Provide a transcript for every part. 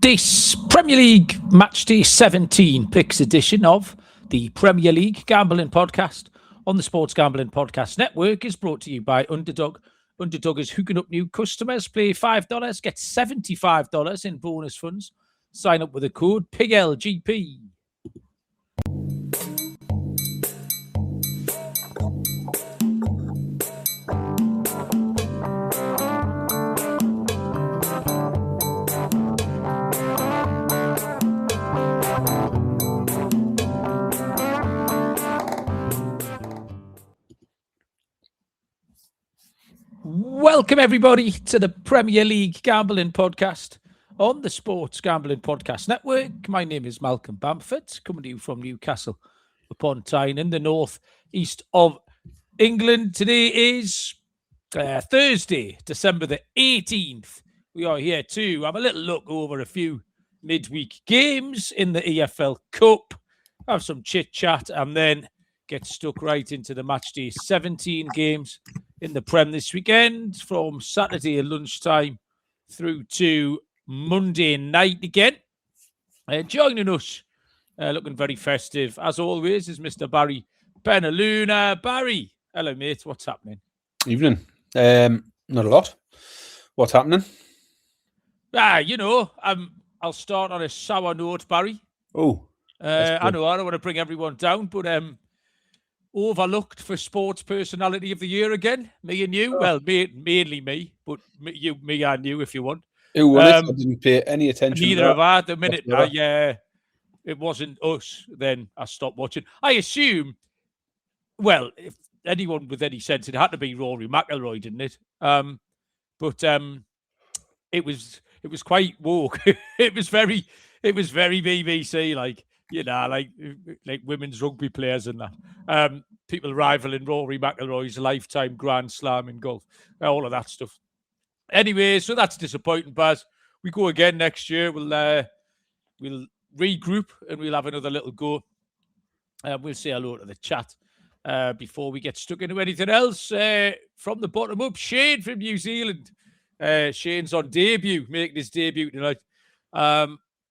This Premier League Matchday 17 picks edition of the Premier League Gambling Podcast on the Sports Gambling Podcast Network is brought to you by Underdog. Underdog is hooking up new customers. Play $5, get $75 in bonus funds. Sign up with the code PIGLGP. Welcome, everybody, to the Premier League Gambling Podcast on the Sports Gambling Podcast Network. My name is Malcolm Bamford, coming to you from Newcastle upon Tyne in the north east of England. Today is Thursday, December the 18th. We are here to have a little look over a few midweek games in the EFL Cup, have some chit-chat, and then get stuck right into the Matchday 17 games in the Prem this weekend, from Saturday at lunchtime through to Monday night again. Joining us, looking very festive, as always, is Mr. Barry Benaluna. Barry, hello, mate. What's happening? Evening. Not a lot. What's happening? I'll start on a sour note, Barry. Oh. I know I don't want to bring everyone down, but overlooked for Sports Personality of the Year again. Me and you. Oh. Well, mainly me, but me and you if you want. Who won it? I didn't pay any attention. Neither have I. The minute it wasn't us, then I stopped watching. I assume, well, if anyone with any sense, it had to be Rory McIlroy, didn't it? But it was quite woke. It was very BBC, like, you know, like women's rugby players and that. People rivaling Rory McIlroy's lifetime Grand Slam in golf. All of that stuff. Anyway, so that's disappointing, Baz. We go again next year. We'll regroup and we'll have another little go. We'll say hello to the chat before we get stuck into anything else. From the bottom up, Shane from New Zealand. Shane's on debut, making his debut tonight.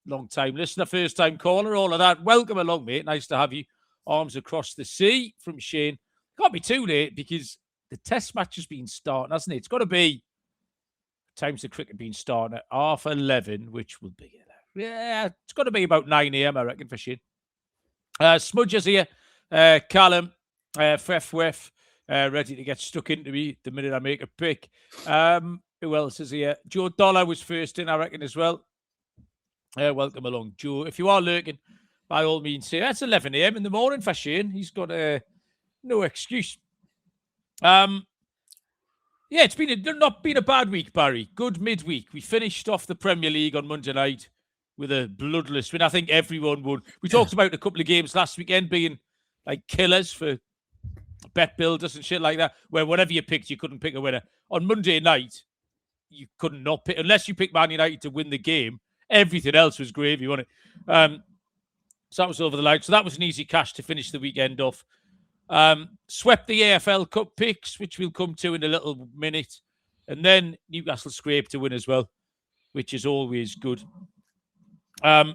Long-time listener, first-time caller, all of that. Welcome along, mate. Nice to have you. Arms across the sea from Shane. Can't be too late because the test match has been starting, hasn't it? It's got to be times the cricket been starting at 11:30, which will be, it's got to be about 9 a.m., I reckon, for Shane. Smudger's here. Callum, Fefwef, ready to get stuck into me the minute I make a pick. Who else is here? Joe Dollar was first in, I reckon, as well. Welcome along, Joe. If you are lurking, by all means, say that's 11 a.m. in the morning for Shane. He's got no excuse. It's not been a bad week, Barry. Good midweek. We finished off the Premier League on Monday night with a bloodless win. I think everyone would. We talked about a couple of games last weekend being like killers for bet builders and shit like that, where whatever you picked, you couldn't pick a winner. On Monday night, you couldn't not pick, unless you picked Man United to win the game. Everything else was gravy, wasn't it? So that was over the line. So that was an easy cash to finish the weekend off. Swept the AFL Cup picks, which we'll come to in a little minute. And then Newcastle scraped to win as well, which is always good. I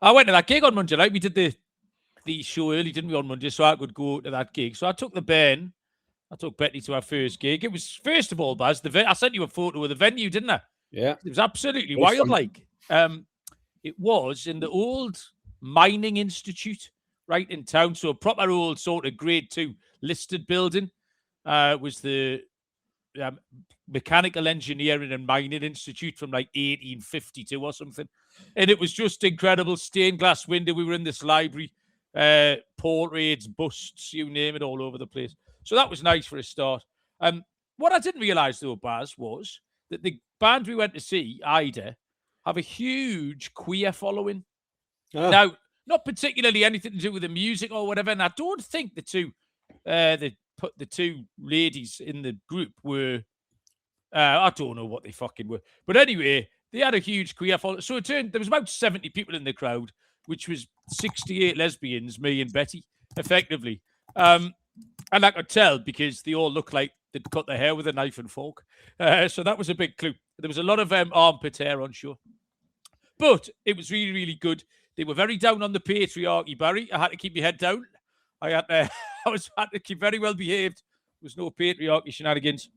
went to that gig on Monday night. We did the show early, didn't we, on Monday? So I could go to that gig. So I took I took Betty to our first gig. It was, first of all, Baz, I sent you a photo of the venue, didn't I? Yeah. It was absolutely wild, like. It was in the old mining institute right in town. So a proper old sort of grade 2 listed building was the Mechanical Engineering and Mining Institute from like 1852 or something. And it was just incredible. Stained glass window. We were in this library, portraits, busts, you name it, all over the place. So that was nice for a start. What I didn't realise, though, Baz, was that the band we went to see, Ida, have a huge queer following. Oh. Now, not particularly anything to do with the music or whatever, and I don't think the two ladies in the group were, I don't know what they fucking were. But anyway, they had a huge queer following. So it turned, there was about 70 people in the crowd, which was 68 lesbians, me and Betty, effectively. And I could tell because they all looked like they'd cut their hair with a knife and fork. So that was a big clue. There was a lot of armpit hair on show. But it was really, really good. They were very down on the patriarchy, Barry. I had to keep my head down. I had to keep very well behaved. There was no patriarchy shenanigans.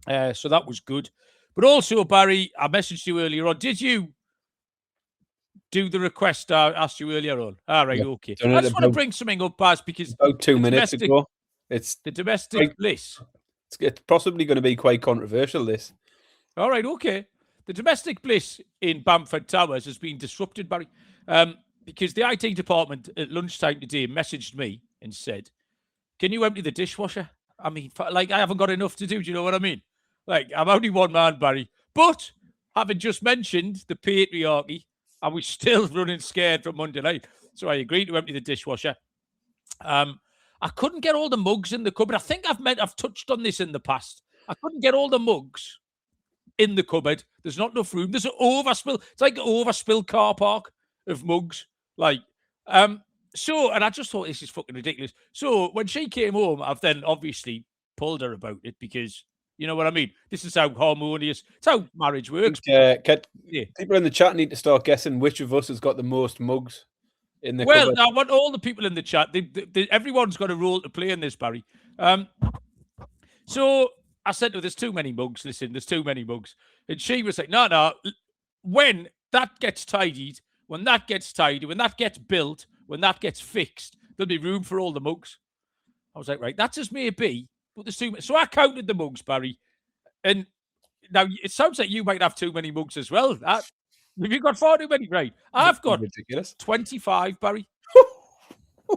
So that was good. But also, Barry, I messaged you earlier on. Did you do the request I asked you earlier on? All right, okay. I just want to bring something up, Baz, because about 2 minutes ago. It's the domestic bliss. It's possibly going to be quite controversial, this. All right, okay. The domestic bliss in Bamford Towers has been disrupted, Barry, because the IT department at lunchtime today messaged me and said, can you empty the dishwasher? I mean, like, I haven't got enough to do. Do you know what I mean? Like, I'm only one man, Barry. But having just mentioned the patriarchy, I was still running scared from Monday night. So I agreed to empty the dishwasher. I couldn't get all the mugs in the cupboard. I think I've touched on this in the past. I couldn't get all the mugs in the cupboard. There's not enough room. There's an overspill. It's like an overspill car park of mugs. Like, so, and I just thought this is fucking ridiculous. So when she came home, I've then obviously pulled her about it because, you know what I mean? This is how harmonious, it's how marriage works. People in the chat need to start guessing which of us has got the most mugs in the cupboard. I want all the people in the chat. Everyone's got a role to play in this, Barry. So I said to her, there's too many mugs. Listen, there's too many mugs. And she was like, no. When that gets tidied, when that gets tidy, when that gets built, when that gets fixed, there'll be room for all the mugs. I was like, right, that's as may be, but there's too many. So I counted the mugs, Barry. And now it sounds like you might have too many mugs as well. Have you got far too many? Right. I've got ridiculous 25, Barry.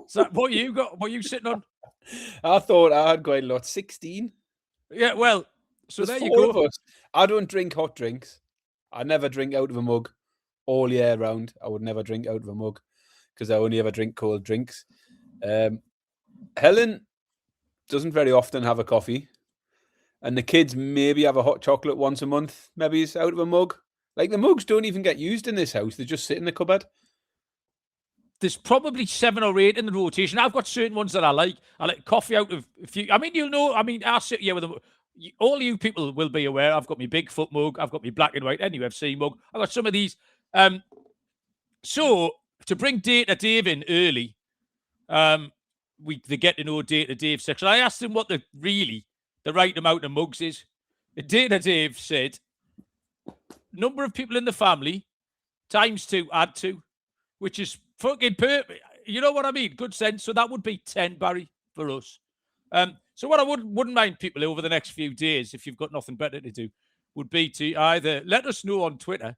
Is that what you got? What are you sitting on? I thought I had quite a lot. 16. Yeah, well, so there's there you go. Of us. I don't drink hot drinks. I never drink out of a mug all year round. I would never drink out of a mug because I only ever drink cold drinks. Helen doesn't very often have a coffee. And the kids maybe have a hot chocolate once a month. Maybe it's out of a mug. Like, the mugs don't even get used in this house. They just sit in the cupboard. There's probably 7 or 8 in the rotation. I've got certain ones that I like. I like coffee out of a few. I mean, you'll know. I mean, I'll sit here with them. All you people will be aware. I've got my Bigfoot mug. I've got my black and white NFC mug. I've got some of these. So to bring Data Dave in early, the get to know Data Dave section. I asked him what the right amount of mugs is. Data Dave said, number of people in the family times 2, add 2, which is fucking perfect. You know what I mean? Good sense. So that would be 10, Barry, for us. So what I wouldn't mind people over the next few days, if you've got nothing better to do, would be to either let us know on Twitter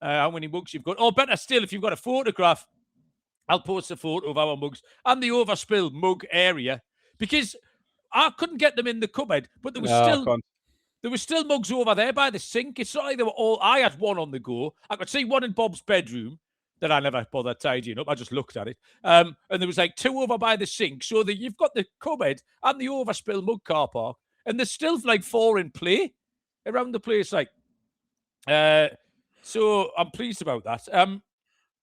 how many mugs you've got, or better still, if you've got a photograph, I'll post a photo of our mugs and the overspill mug area, because I couldn't get them in the cupboard, but there was still mugs over there by the sink. It's not like they were all. I had one on the go. I could see one in Bob's bedroom that I never bothered tidying up. I just looked at it. And there was like 2 over by the sink, so that you've got the cupboard and the overspill mug car park, and there's still like 4 in play around the place. Like, so I'm pleased about that.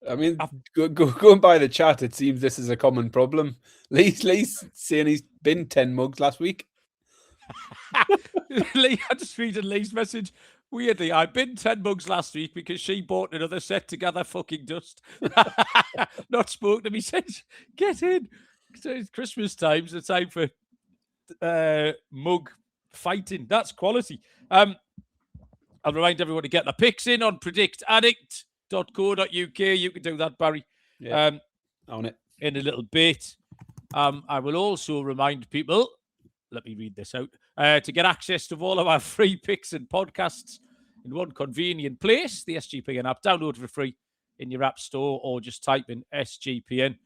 I mean, going by the chat, it seems this is a common problem. Lee's saying he's binned 10 mugs last week. Lee, I just read Lee's message. Weirdly, I binned 10 mugs last week because she bought another set to gather fucking dust. Not spoke to me since. Get in. So it's Christmas time. It's the time for mug fighting. That's quality. I'll remind everyone to get the picks in on predictaddict.co.uk. You can do that, Barry. Yeah, on it. In a little bit. I will also remind people, let me read this out, to get access to all of our free picks and podcasts in one convenient place, the SGPN app. Download for free in your app store or just type in SGPN.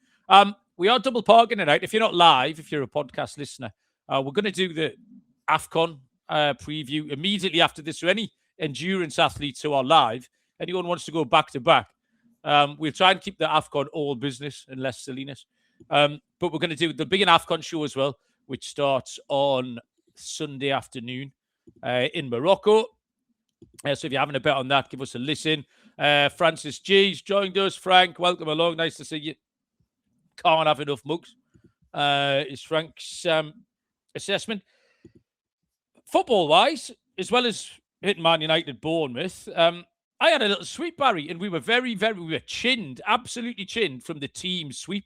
We are double parking tonight. If you're not live, if you're a podcast listener, we're going to do the AFCON preview immediately after this. So any endurance athletes who are live, anyone wants to go back-to-back, we'll try and keep the AFCON all business and less silliness. But we're going to do the big AFCON show as well, which starts on Sunday afternoon in Morocco. So if you're having a bet on that, give us a listen. Francis G's joined us. Frank, welcome along. Nice to see you. Can't have enough mugs, is Frank's assessment. Football-wise, as well as hitting Man United Bournemouth, I had a little sweep, Barry, and we were we were chinned, absolutely chinned from the team sweep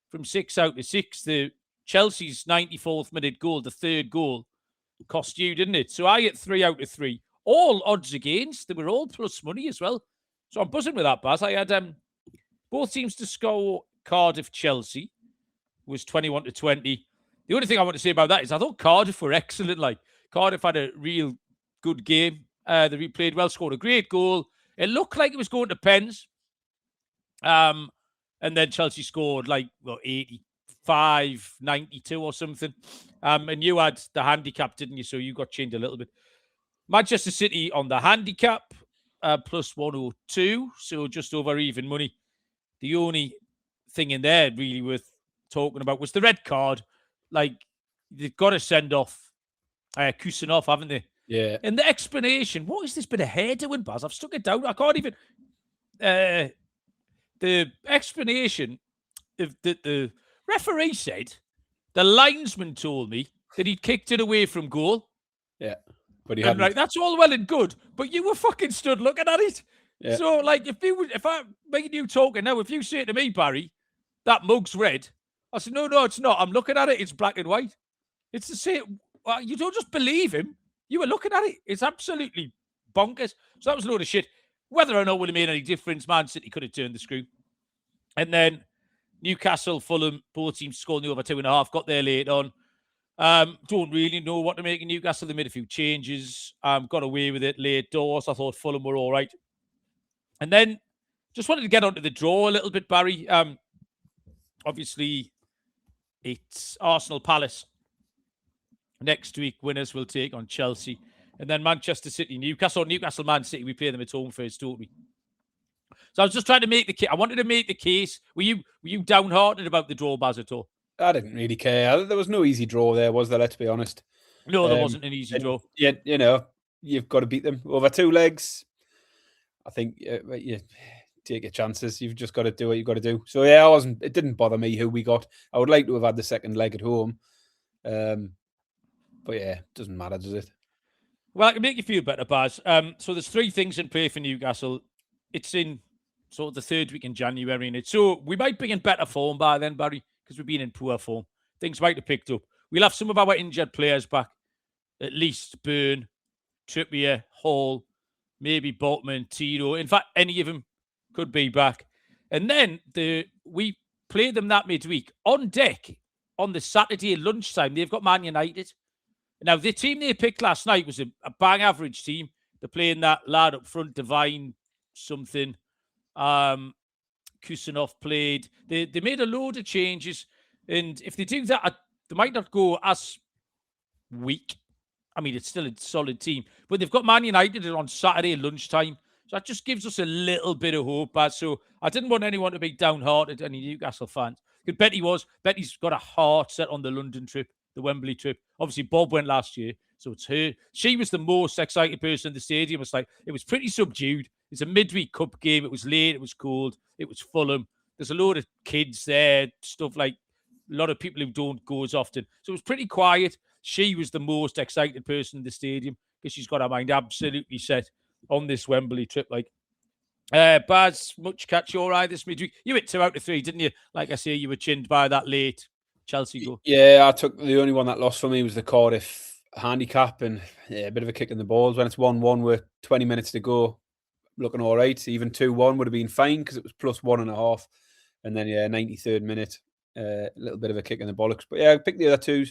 from 6 out to 6. The Chelsea's 94th minute goal, the third goal, cost you, didn't it? So I hit 3 out of 3. All odds against. They were all plus money as well. So I'm buzzing with that, Baz. I had both teams to score. Cardiff, Chelsea was 21 to 20. The only thing I want to say about that is I thought Cardiff were excellent. Like, Cardiff had a real good game. They played well, scored a great goal. It looked like it was going to pens. And then Chelsea scored 85, 92 or something. And you had the handicap, didn't you? So you got changed a little bit. Manchester City on the handicap, plus 102. So just over even money. The only thing in there really worth talking about was the red card. Like, they've got to send off Kusanov, haven't they? Yeah. And the explanation, what is this bit of hair doing, Baz? I've stuck it down. I can't even... the explanation that the referee said, the linesman told me that he'd kicked it away from goal. Yeah. But he hadn't. Right, that's all well and good, but you were fucking stood looking at it. Yeah. So, if I'm making you talking now, if you say to me, Barry, that mug's red, I said, no, it's not. I'm looking at it. It's black and white. It's the same. Well, you don't just believe him. You were looking at it. It's absolutely bonkers. So that was a load of shit. Whether or not it would have made any difference, Man City could have turned the screw. And then Newcastle, Fulham, both teams scored the over 2.5, got there late on. Don't really know what to make in Newcastle. They made a few changes, got away with it late doors. I thought Fulham were all right. And then just wanted to get onto the draw a little bit, Barry. Obviously, it's Arsenal Palace. Next week, winners will take on Chelsea. And then Manchester City, Newcastle, Man City. We play them at home first, don't we? So I was just trying to make the case. I wanted to make the case. Were you downhearted about the draw, Baz, at all? I didn't really care. There was no easy draw there, was there? Let's be honest. No, there wasn't an easy draw. Yeah, you've got to beat them over 2 legs. I think you take your chances. You've just got to do what you've got to do. So yeah, it didn't bother me who we got. I would like to have had the second leg at home. But yeah, it doesn't matter, does it? Well, I can make you feel better, Baz. So there's 3 things in play for Newcastle. It's in sort of the 3rd week in January, and so we might be in better form by then, Barry, because we've been in poor form. Things might have picked up. We'll have some of our injured players back, at least Byrne, Trippier, Hall, maybe Botman, Tino. In fact, any of them could be back. And then we played them that midweek. On deck, on the Saturday lunchtime, they've got Man United. Now, the team they picked last night was a bang average team. They're playing that lad up front, Divine something. Kusanov played. They made a load of changes. And if they do that, they might not go as weak. I mean, it's still a solid team. But they've got Man United on Saturday lunchtime. So that just gives us a little bit of hope. So I didn't want anyone to be downhearted, any Newcastle fans. Because Betty's got a heart set on the London trip, the Wembley trip. Obviously, Bob went last year, so it's her. She was the most excited person in the stadium. It was pretty subdued. It's a midweek cup game. It was late. It was cold. It was Fulham. There's a load of kids there, stuff like a lot of people who don't go as often. So it was pretty quiet. She was the most excited person in the stadium because she's got her mind absolutely set on this Wembley trip. Baz, much catch your eye this midweek. You hit 2 out of 3, didn't you? Like I say, you were chinned by that late Chelsea goal. Yeah, I took the only one that lost for me was the Cardiff handicap, and a bit of a kick in the balls when it's 1-1 with 20 minutes to go. Looking all right. Even 2-1 would have been fine because it was plus 1.5. And then, 93rd minute, a little bit of a kick in the bollocks. But yeah, I picked the other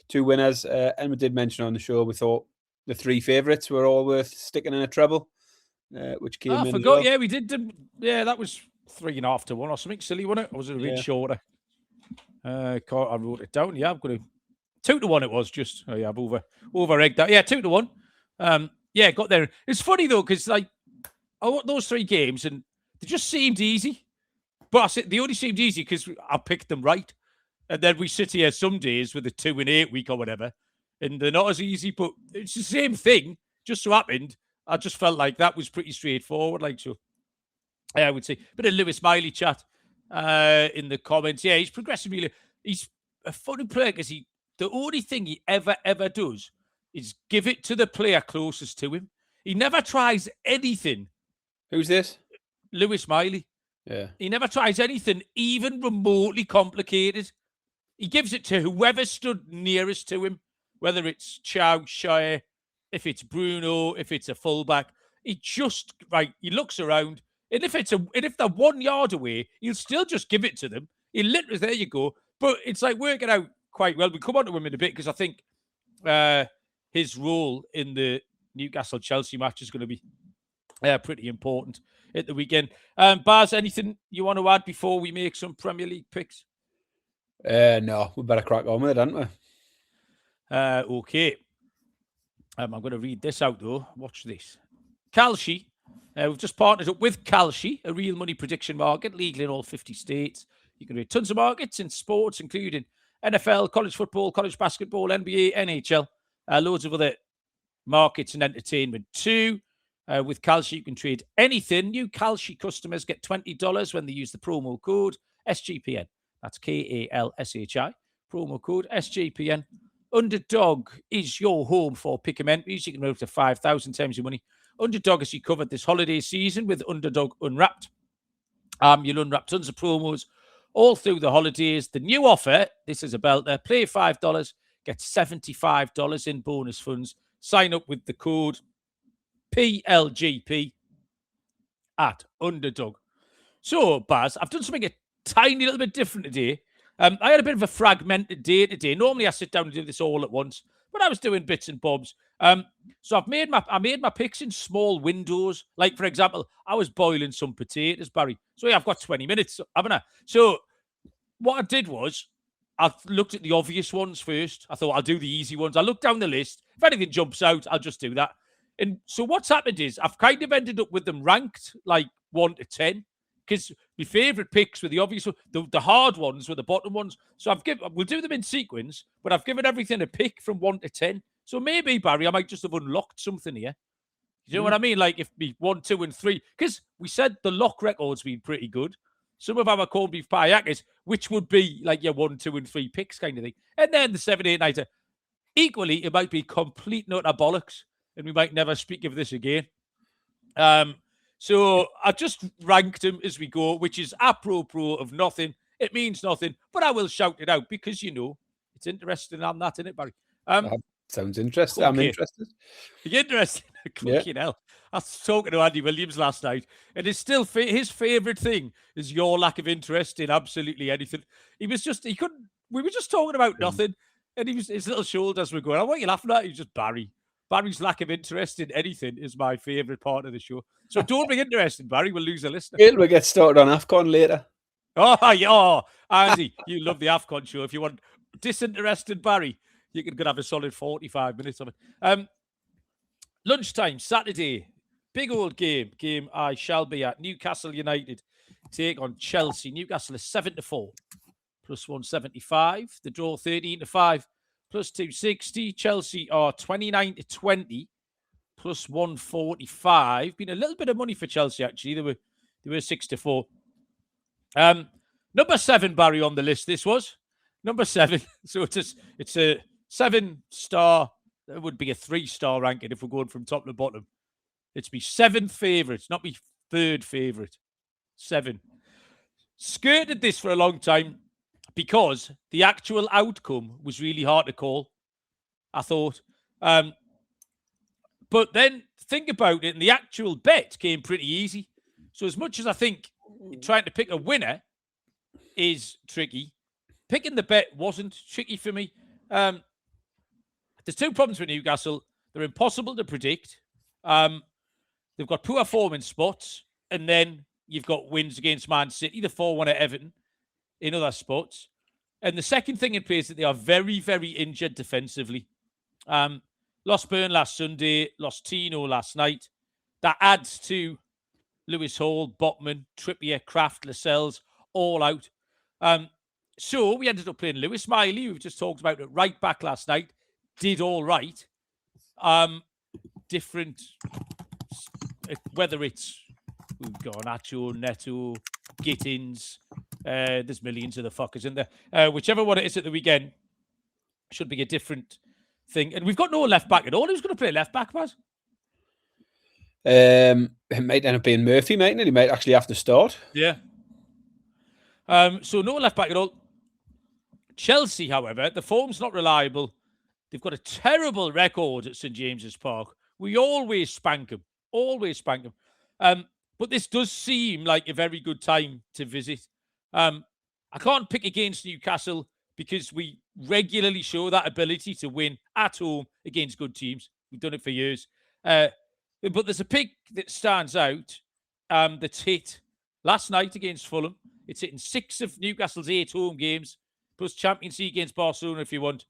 two winners. And we did mention on the show, we thought the 3 favourites were all worth sticking in a treble, which came in. I forgot. Well. Yeah, we did. Yeah, that was 3.5 to 1 or something silly, wasn't it? Or was it a bit shorter? I wrote it down. Yeah, I've got 2 to 1. It was just. Oh yeah, I've over-egged that. Yeah, 2 to 1. Got there. It's funny though because I watched those 3 games and they just seemed easy. But I said they only seemed easy because I picked them right. And then we sit here some days with a 2 and 8 week or whatever, and they're not as easy. But it's the same thing. Just so happened, I just felt like that was pretty straightforward. I would say. Bit of Lewis Miley chat in the comments. Yeah, he's progressively. He's a funny player because the only thing he ever does is give it to the player closest to him. He never tries anything Who's this? Lewis Miley. Yeah. He never tries anything even remotely complicated. He gives it to whoever stood nearest to him, whether it's Chow, Shire, if it's Bruno, if it's a fullback. He just, he looks around, and if they're 1 yard away, he'll still just give it to them. He literally, there you go. But it's like working out quite well. We come on to him in a bit because I think his role in the Newcastle-Chelsea match is going to be pretty important at the weekend. Baz, anything you want to add before we make some Premier League picks? No, we better crack on with it, haven't we? Okay. I'm going to read this out, though. Watch this. Kalshi. We've just partnered up with Kalshi, a real money prediction market, legal in all 50 states. You can read tons of markets in sports, including NFL, college football, college basketball, NBA, NHL, loads of other markets and entertainment too. With Kalshi, you can trade anything. New Kalshi customers get $20 when they use the promo code SGPN. That's KALSHI. Promo code SGPN. Underdog is your home for pick 'em entries. You can move to 5,000 times your money. Underdog has you covered this holiday season with Underdog Unwrapped. You'll unwrap tons of promos all through the holidays. The new offer, this is a belter, play $5, get $75 in bonus funds. Sign up with the code PLGP at Underdog. So, Baz, I've done something a tiny little bit different today. I had a bit of a fragmented day today. Normally, I sit down and do this all at once, but I was doing bits and bobs. So I made my picks in small windows. Like, for example, I was boiling some potatoes, Barry. So yeah, I've got 20 minutes, haven't I? So what I did was I looked at the obvious ones first. I thought I'll do the easy ones. I looked down the list. If anything jumps out, I'll just do that. And so what's happened is I've kind of ended up with them ranked like 1 to 10. Because my favourite picks were the obvious ones. The hard ones were the bottom ones. So we'll do them in sequence, but I've given everything a pick from 1 to 10. So maybe, Barry, I might just have unlocked something here. You know what I mean? Like if me 1, 2, and 3, because we said the lock record's been pretty good. Some of our corned beef payakas, which would be like your 1, 2, and 3 picks kind of thing. And then the 7, 8, 9. Equally, it might be complete nut of bollocks, and we might never speak of this again. So I just ranked them as we go, which is apropos of nothing. It means nothing, but I will shout it out because, it's interesting on that, isn't it, Barry? Sounds interesting. Okay. I'm interested. You're interested? Fucking hell. I was talking to Andy Williams last night, and it's still his favourite thing is your lack of interest in absolutely anything. We were just talking about nothing, and his little shoulders were going, what are you laughing at? He's just Barry. Barry's lack of interest in anything is my favourite part of the show. So don't be interested, Barry. We'll lose a listener. We'll get started on AFCON later. Oh, yeah. Andy, you love the AFCON show. If you want disinterested Barry, you can have a solid 45 minutes of it. Lunchtime, Saturday. Big old game. Game I shall be at. Newcastle United take on Chelsea. Newcastle is 7-4. Plus 175. The draw 13-5. Plus 260. Chelsea are 29-20. Plus 145. Been a little bit of money for Chelsea, actually. They were 6-4. Number 7, Barry, on the list. This was number 7. So it's a 7-star. It would be a 3-star ranking if we're going from top to bottom. It's my 7th favourite, not my 3rd favourite. 7. Skirted this for a long time because the actual outcome was really hard to call, I thought. But then think about it, and the actual bet came pretty easy. So as much as I think trying to pick a winner is tricky, picking the bet wasn't tricky for me. There's 2 problems with Newcastle. They're impossible to predict. They've got poor form in spots, and then you've got wins against Man City, the 4-1 at Everton, in other spots. And the second thing in place is that they are very, very injured defensively. Lost Burn last Sunday, lost Tino last night. That adds to Lewis Hall, Botman, Trippier, Kraft, Lascelles, all out. So we ended up playing Lewis Miley, who we've just talked about at right back last night. Did all right. Different, whether it's Garnacho, Neto, Gittins, there's millions of the fuckers in there. Whichever one it is at the weekend should be a different thing. And we've got no left back at all. Who's going to play left back, Baz? it might end up being Murphy, mightn't it? He might actually have to start. Yeah. So no left back at all. Chelsea, however, the form's not reliable. They've got a terrible record at St James's Park. We always spank them. Always spank them. But this does seem like a very good time to visit. I can't pick against Newcastle because we regularly show that ability to win at home against good teams. We've done it for years. But there's a pick that stands out that's hit last night against Fulham. It's hitting 6 of Newcastle's 8 home games, plus Champions League against Barcelona if you want.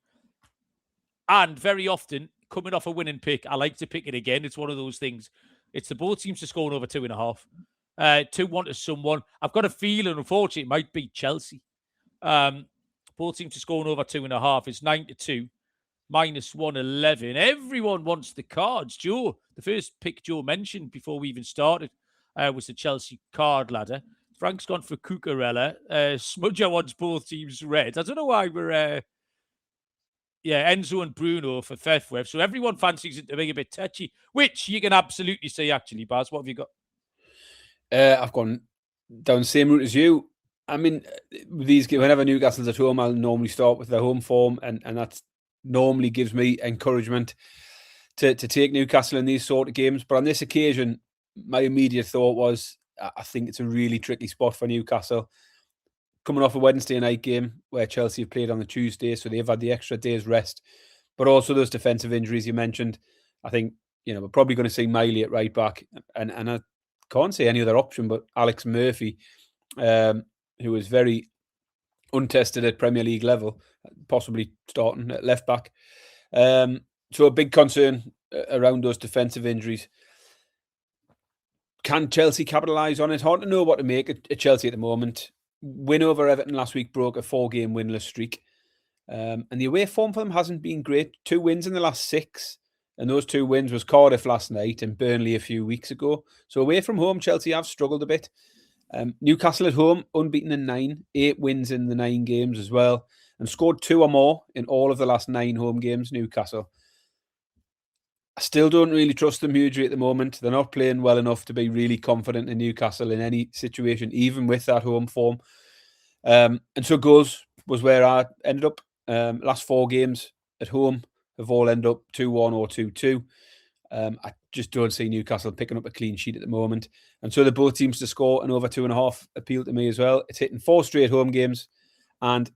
And very often, coming off a winning pick, I like to pick it again. It's one of those things. It's the both teams to score over 2.5. 2-1 to someone. I've got a feeling, unfortunately, it might be Chelsea. Both teams to score over 2.5. It's 9-2. -111. Everyone wants the cards. Joe, the first pick Joe mentioned before we even started was the Chelsea card ladder. Frank's gone for Cucurella. Smudger wants both teams red. I don't know why we're... Enzo and Bruno for Fefweb. So everyone fancies it to be a bit touchy, which you can absolutely say, actually, Baz. What have you got? I've gone down the same route as you. I mean, whenever Newcastle's at home, I'll normally start with their home form, and that normally gives me encouragement to take Newcastle in these sort of games. But on this occasion, my immediate thought was, I think it's a really tricky spot for Newcastle. Coming off a Wednesday night game where Chelsea have played on the Tuesday, so they've had the extra day's rest. But also those defensive injuries you mentioned. I think, we're probably going to see Miley at right back. And I can't say any other option but Alex Murphy, who is very untested at Premier League level, possibly starting at left back. So a big concern around those defensive injuries. Can Chelsea capitalise on it? Hard to know what to make at Chelsea at the moment. Win over Everton last week broke a 4-game winless streak. And the away form for them hasn't been great. 2 wins in the last 6. And those 2 wins was Cardiff last night and Burnley a few weeks ago. So away from home, Chelsea have struggled a bit. Newcastle at home, unbeaten in 9. 8 wins in the 9 games as well. And scored 2 or more in all of the last 9 home games, Newcastle. I still don't really trust them hugely at the moment. They're not playing well enough to be really confident in Newcastle in any situation, even with that home form. And so goals was where I ended up. Last 4 games at home have all ended up 2-1 or 2-2. I just don't see Newcastle picking up a clean sheet at the moment. And so the both teams to score and over 2.5 appeal to me as well. It's hitting 4 straight home games and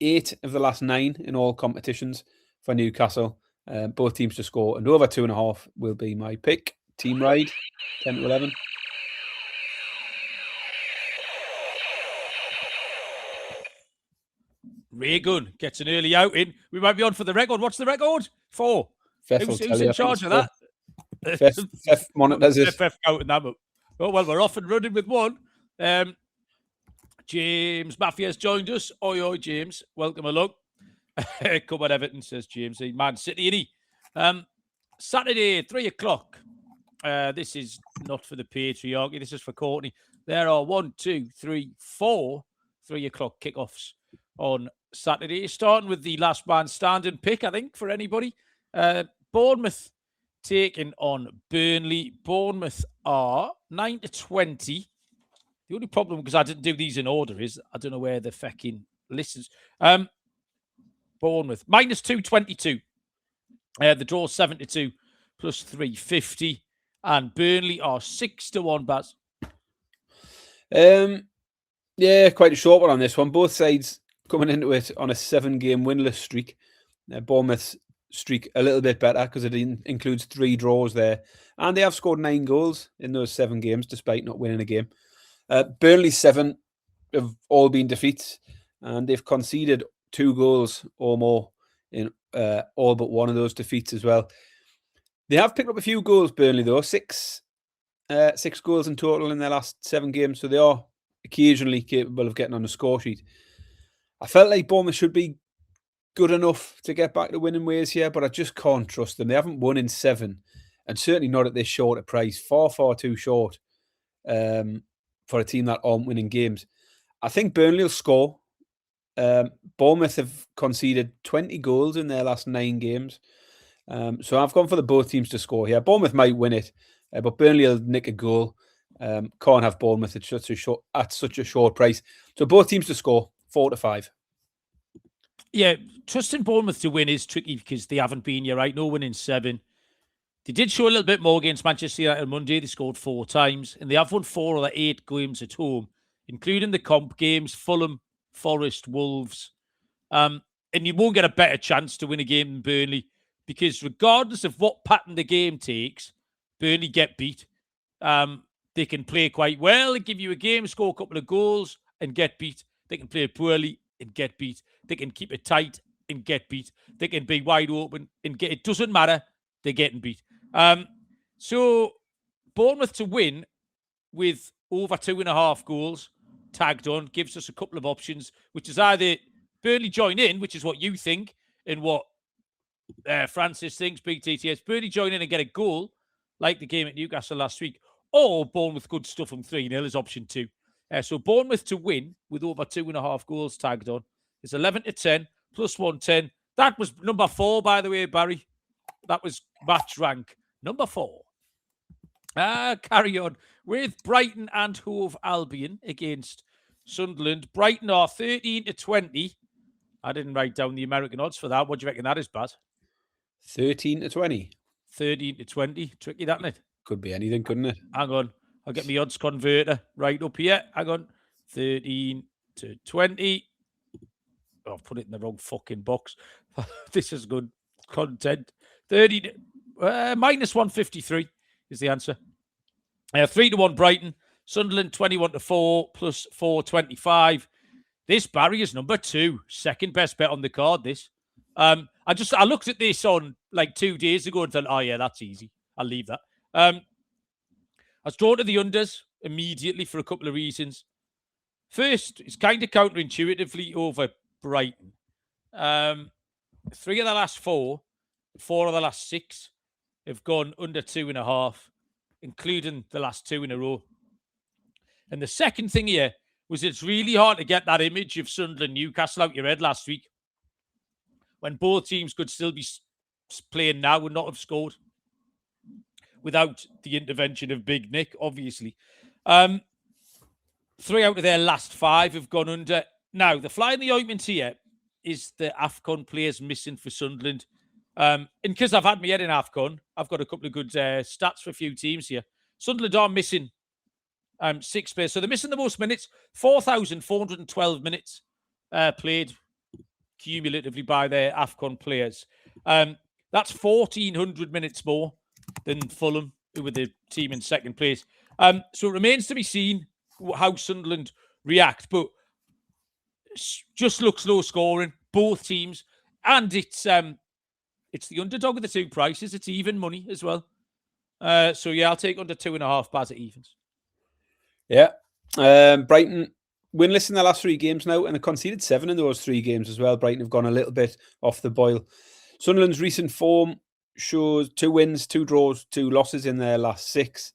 8 of the last 9 in all competitions for Newcastle. Both teams to score and over 2.5 will be my pick. Team ride, 10-11. Raygun gets an early outing. We might be on for the record. What's the record? 4. Who's in charge of that? Fef monitors it. Fef counting that up. Oh, well, we're off and running with 1. James Maffia has joined us. Oi, James. Welcome along. Come on, Everton, says James. Man City, innit? Saturday, 3 o'clock. This is not for the patriarchy. This is for Courtney. There are 1, 2, 3, 4 3 o'clock kickoffs on Saturday. Starting with the last man standing pick, I think, for anybody. Bournemouth taking on Burnley. Bournemouth are 9-20. The only problem, because I didn't do these in order, is I don't know where the fucking list is. Bournemouth -222. The draw 7-2 plus 350, and Burnley are 6-1. Baz. Yeah, quite a short one on this one. Both sides coming into it on a 7-game winless streak. Bournemouth's streak a little bit better because it includes 3 draws there, and they have scored 9 goals in those 7 games despite not winning a game. Burnley's 7 have all been defeats, and they've conceded 2 goals or more in all but 1 of those defeats as well. They have picked up a few goals, Burnley, though. 6 goals in total in their last 7 games, so they are occasionally capable of getting on the score sheet. I felt like Bournemouth should be good enough to get back to winning ways here, but I just can't trust them. They haven't won in 7, and certainly not at this short a price. Far, far too short for a team that aren't winning games. I think Burnley will score. Bournemouth have conceded 20 goals in their last 9 games. So I've gone for the both teams to score here. Bournemouth might win it. But Burnley will nick a goal. Can't have Bournemouth at such a short price. So both teams to score, 4-5. Yeah, trusting Bournemouth to win is tricky because they haven't been, you're right, no win in 7. They did show a little bit more against Manchester United on Monday. They scored 4 times, and they have won 4 of their 8 games at home, including the comp games, Fulham, Forest, Wolves. And you won't get a better chance to win a game than Burnley because regardless of what pattern the game takes, Burnley get beat. They can play quite well and give you a game, score a couple of goals and get beat. They can play poorly and get beat. They can keep it tight and get beat. They can be wide open and get it. Doesn't matter. They're getting beat. So Bournemouth to win with over 2.5 goals tagged on gives us a couple of options, which is either Burnley join in, which is what you think and what Francis thinks, Big TTS. Burnley join in and get a goal, like the game at Newcastle last week, or Bournemouth could stuff them 3-0 is option 2. So Bournemouth to win with over 2.5 goals tagged on is 11-10 plus 110. That was number 4, by the way, Barry. That was match rank number 4. Carry on with Brighton and Hove Albion against Sunderland. Brighton are 13-20. I didn't write down the American odds for that. What do you reckon that is, Baz? 13-20. 13-20. Tricky, that, isn't it? Could be anything, couldn't it? Hang on. I'll get my odds converter right up here. Hang on. 13-20. Oh, I've put it in the wrong fucking box. This is good content. 30 minus 153 is the answer. 3-1 Brighton. Sunderland 21-4 plus 425. This, Barry, is number 2. Second best bet on the card, this. I looked at this on like 2 days ago and thought, oh yeah, that's easy. I'll leave that. I was drawn to the unders immediately for a couple of reasons. First, it's kind of counterintuitively over Brighton. 3 of the last 4 of the last 6 have gone under 2.5, including the last 2 in a row. And the second thing here was it's really hard to get that image of Sunderland Newcastle out your head last week when both teams could still be playing now and not have scored without the intervention of Big Nick, obviously. 3 out of their last 5 have gone under. Now, the fly in the ointment here is the AFCON players missing for Sunderland. And because I've had my head in AFCON, I've got a couple of good stats for a few teams here. Sunderland are missing 6 players. So they're missing the most minutes, 4,412 minutes played cumulatively by their AFCON players. That's 1,400 minutes more than Fulham, who were the team in second place. So it remains to be seen how Sunderland react, but just looks low scoring, both teams. And it's the underdog of the 2 prices. It's even money as well. So yeah, I'll take under 2.5 Baz at evens. Yeah. Brighton winless in the last 3 games now, and they conceded 7 in those 3 games as well. Brighton have gone a little bit off the boil. Sunderland's recent form shows 2 wins, 2 draws, 2 losses in their last 6.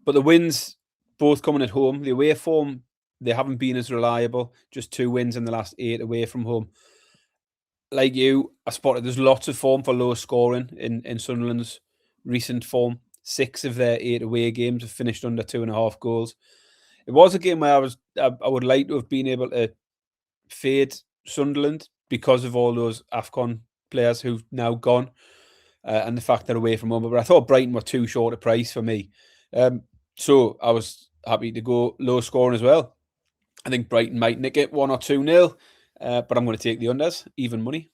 But the wins both coming at home. The away form, they haven't been as reliable. Just 2 wins in the last 8 away from home. Like you, I spotted there's lots of form for low scoring in Sunderland's recent form. 6 of their 8 away games have finished under 2.5 goals. It was a game where I would like to have been able to fade Sunderland because of all those AFCON players who've now gone and the fact they're away from home. But I thought Brighton were too short a price for me. So I was happy to go low scoring as well. I think Brighton might nick it 1 or 2-0, but I'm going to take the unders, even money.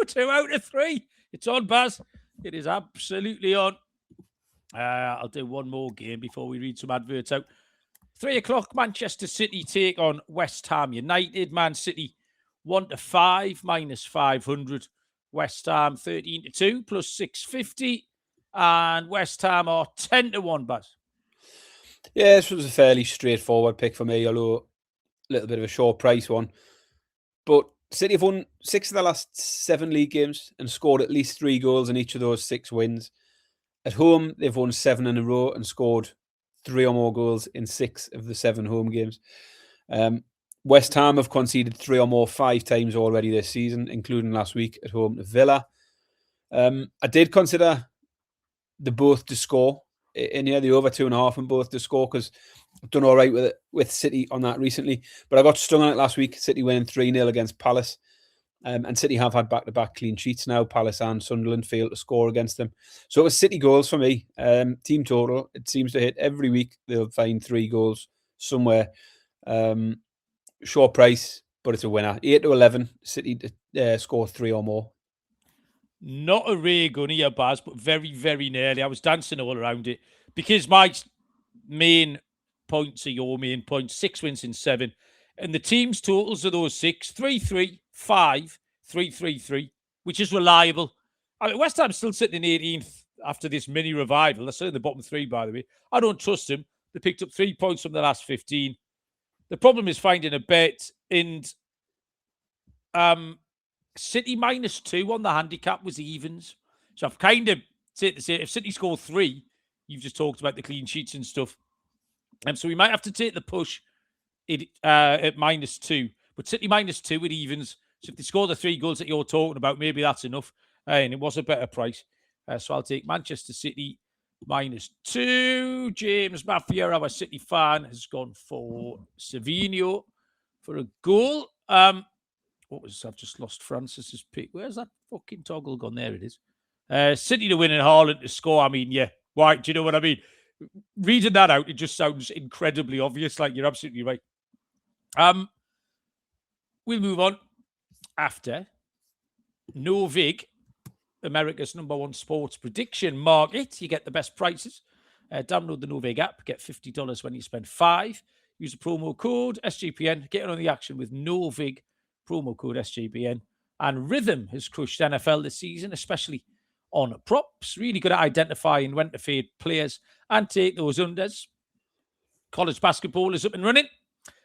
Two out of 3. It's on, Baz. It is absolutely on. I'll do one more game before we read some adverts out. 3 o'clock, Manchester City take on West Ham United. Man City 1-5, minus 500. West Ham 13-2, plus 650. And West Ham are 10-1, Baz. Yeah, this was a fairly straightforward pick for me, although a little bit of a short price one. But City have won 6 of the last 7 league games and scored at least 3 goals in each of those 6 wins. At home, they've won 7 in a row and scored 3 or more goals in 6 of the 7 home games. West Ham have conceded 3 or more 5 times already this season, including last week at home to Villa. I did consider the both to score in here, the over 2.5 and both to score, because I've done all right with City on that recently. But I got stung on it last week. City winning 3-0 against Palace. And City have had back-to-back clean sheets now. Palace and Sunderland failed to score against them. So it was City goals for me. Team total, it seems to hit every week. They'll find 3 goals somewhere. Short price, but it's a winner. 8-11, City to score 3 or more. Not a ray gun here, Baz, but very, very nearly. I was dancing all around it because my main points are your main points. 6 wins in 7. And the team's totals of those 6, 3-3, 5, 3-3-3, which is reliable. I mean, West Ham's still sitting in 18th after this mini revival. They're still in the bottom 3, by the way. I don't trust them. They picked up 3 points from the last 15. The problem is finding a bet, and City -2 on the handicap was evens. So I've kind of said to say, if City score 3, you've just talked about the clean sheets and stuff. So we might have to take the push at -2. But City -2 at evens. So if they score the 3 goals that you're talking about, maybe that's enough. And it was a better price. So I'll take Manchester City -2. James Mafia, our City fan, has gone for Savinho for a goal. I've just lost Francis's pick. Where's that fucking toggle gone? There it is. City to win and Haaland to score. I mean, yeah. Why? Do you know what I mean? Reading that out, it just sounds incredibly obvious. Like, you're absolutely right. We'll move on after Novig, America's #1 sports prediction market. You get the best prices. Download the Novig app. Get $50 when you spend 5. Use the promo code SGPN. Get on the action with Novig. Promo code SGPN. And Rhythm has crushed NFL this season, especially on props. Really good at identifying when to fade players and take those unders. College basketball is up and running.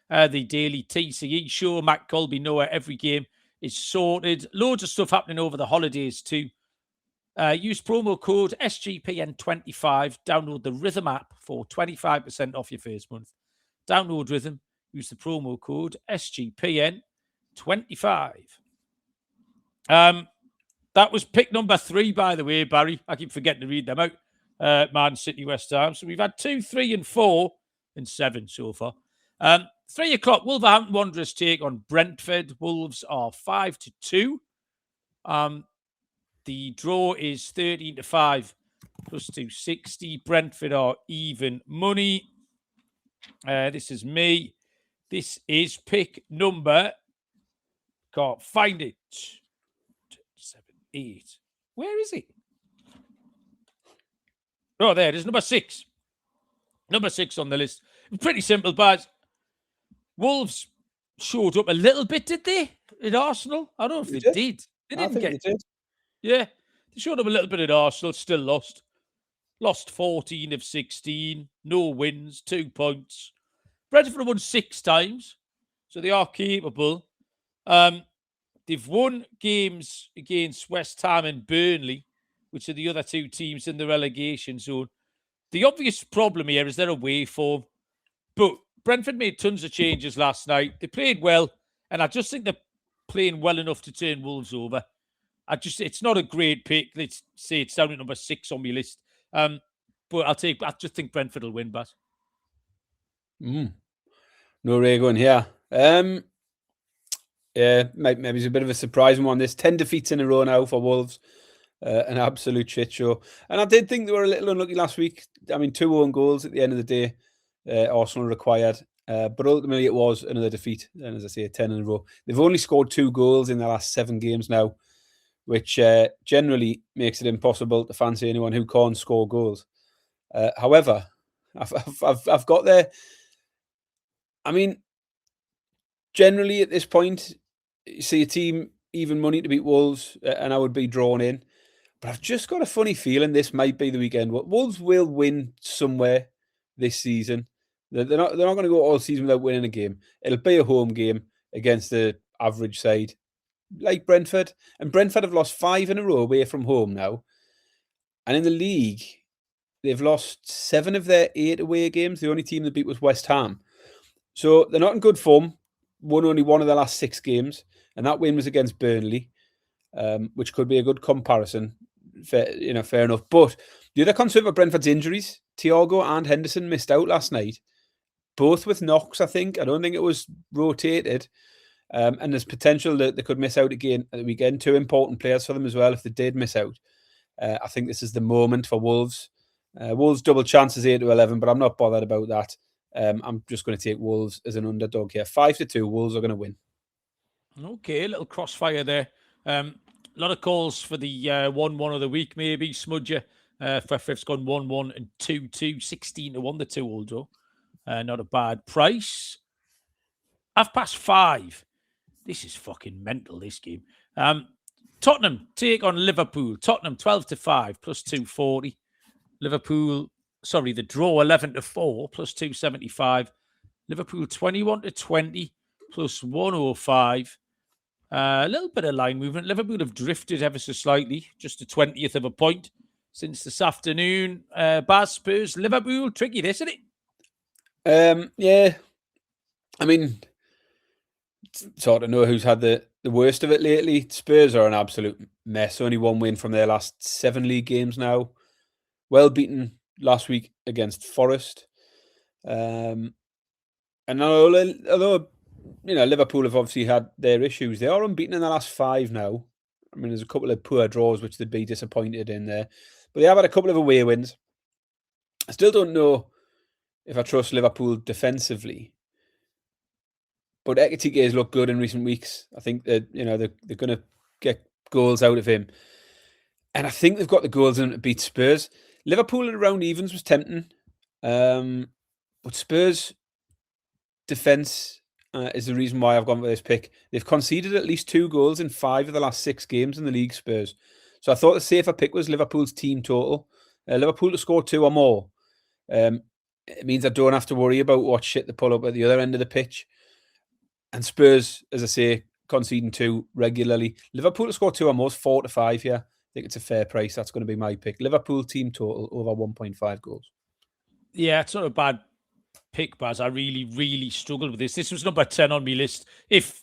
The daily TCE show, Matt Colby, Noah, every game is sorted. Loads of stuff happening over the holidays too. Use promo code SGPN25. Download the Rhythm app for 25% off your first month. Download Rhythm. Use the promo code SGPN25. That was pick number 3, by the way, Barry. I keep forgetting to read them out. Man City, West Ham. So we've had 2, 3, and 4, and 7 so far. 3 o'clock, Wolverhampton Wanderers take on Brentford. Wolves are 5-2. The draw is 13-5 plus 260. Brentford are even money. This is me. This is pick number. Can't find it. 7, 8. Where is it? Oh, there it is. Number 6. Number 6 on the list. Pretty simple, but Wolves showed up a little bit, did they? At Arsenal? I don't know if they did. They did. Yeah. They showed up a little bit at Arsenal, still lost. Lost 14 of 16. No wins, 2 points. Brentford have won 6 times, so they are capable. They've won games against West Ham and Burnley, which are the other 2 teams in the relegation zone. The obvious problem here is their away form. But Brentford made tons of changes last night. They played well, and I just think they're playing well enough to turn Wolves over. It's not a great pick. Let's say it's down at number 6 on my list. But I just think Brentford will win, Baz. No Ray going here. Yeah, maybe it's a bit of a surprising one. There's 10 defeats in a row now for Wolves. An absolute shit show. And I did think they were a little unlucky last week. I mean, 2 own goals at the end of the day. Arsenal required. But ultimately it was another defeat. And as I say, 10 in a row. They've only scored 2 goals in the last 7 games now, which generally makes it impossible to fancy anyone who can't score goals. However, I've got there. I mean, generally at this point, you see a team even money to beat Wolves, and I would be drawn in. But I've just got a funny feeling this might be the weekend. Wolves will win somewhere this season. They're not going to go all season without winning a game. It'll be a home game against the average side like Brentford. And Brentford have lost 5 in a row away from home now. And in the league, they've lost 7 of their 8 away games. The only team that beat was West Ham. So they're not in good form. won only one of the last 6 games, and that win was against Burnley, which could be a good comparison. Fair enough. But the other concern for Brentford's injuries, Thiago and Henderson missed out last night, both with knocks, I think. I don't think it was rotated. And there's potential that they could miss out again at the weekend. 2 important players for them as well if they did miss out. I think this is the moment for Wolves. Wolves double chances 8-11, but I'm not bothered about that. I'm just going to take Wolves as an underdog here. 5-2, Wolves are going to win. Okay, a little crossfire there. A lot of calls for the 1-1 of the week, maybe. Smudger. Frefref's gone 1-1 and 2-2. 16-1, the 2 also. Not a bad price. 5:30. This is fucking mental, this game. Tottenham take on Liverpool. Tottenham 12-5, plus 240. Liverpool, the draw 11-4, plus 275. Liverpool 21-20, plus 105. A little bit of line movement. Liverpool have drifted ever so slightly, just a 20th of a point since this afternoon. Baz, Spurs, Liverpool, tricky this, isn't it? Yeah. I mean, it's hard to know who's had the worst of it lately. Spurs are an absolute mess. Only 1 win from their last 7 league games now. Well beaten last week against Forest. And although Liverpool have obviously had their issues, they are unbeaten in the last 5 now. I mean, there's a couple of poor draws which they'd be disappointed in there, but they have had a couple of away wins. I still don't know if I trust Liverpool defensively, but Ekitike has looked good in recent weeks. I think that they're going to get goals out of him, and I think they've got the goals in to beat Spurs. Liverpool at around evens was tempting, but Spurs defence is the reason why I've gone for this pick. They've conceded at least 2 goals in 5 of the last 6 games in the league, Spurs. So I thought the safer pick was Liverpool's team total. Liverpool to score 2 or more. It means I don't have to worry about what shit they pull up at the other end of the pitch. And Spurs, as I say, conceding 2 regularly. Liverpool to score 2 or more is 4-5 here. I think it's a fair price. That's going to be my pick. Liverpool team total over 1.5 goals. Yeah, it's not a bad pick, Baz. I really, really struggled with this. This was number 10 on my list. If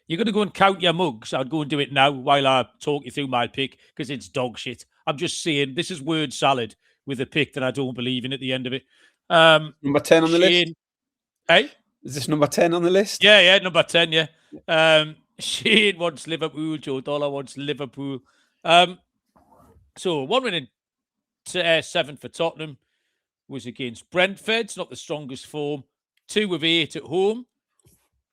you're going to go and count your mugs, I'd go and do it now while I talk you through my pick, because it's dog shit. I'm just saying, this is word salad with a pick that I don't believe in at the end of it. Number 10 on the list? Hey? Is this number 10 on the list? Yeah, number 10, yeah. Shane wants Liverpool. Joe Dollar wants Liverpool. So 1 win in 7 for Tottenham was against Brentford. It's not the strongest form. 2 of 8 at home.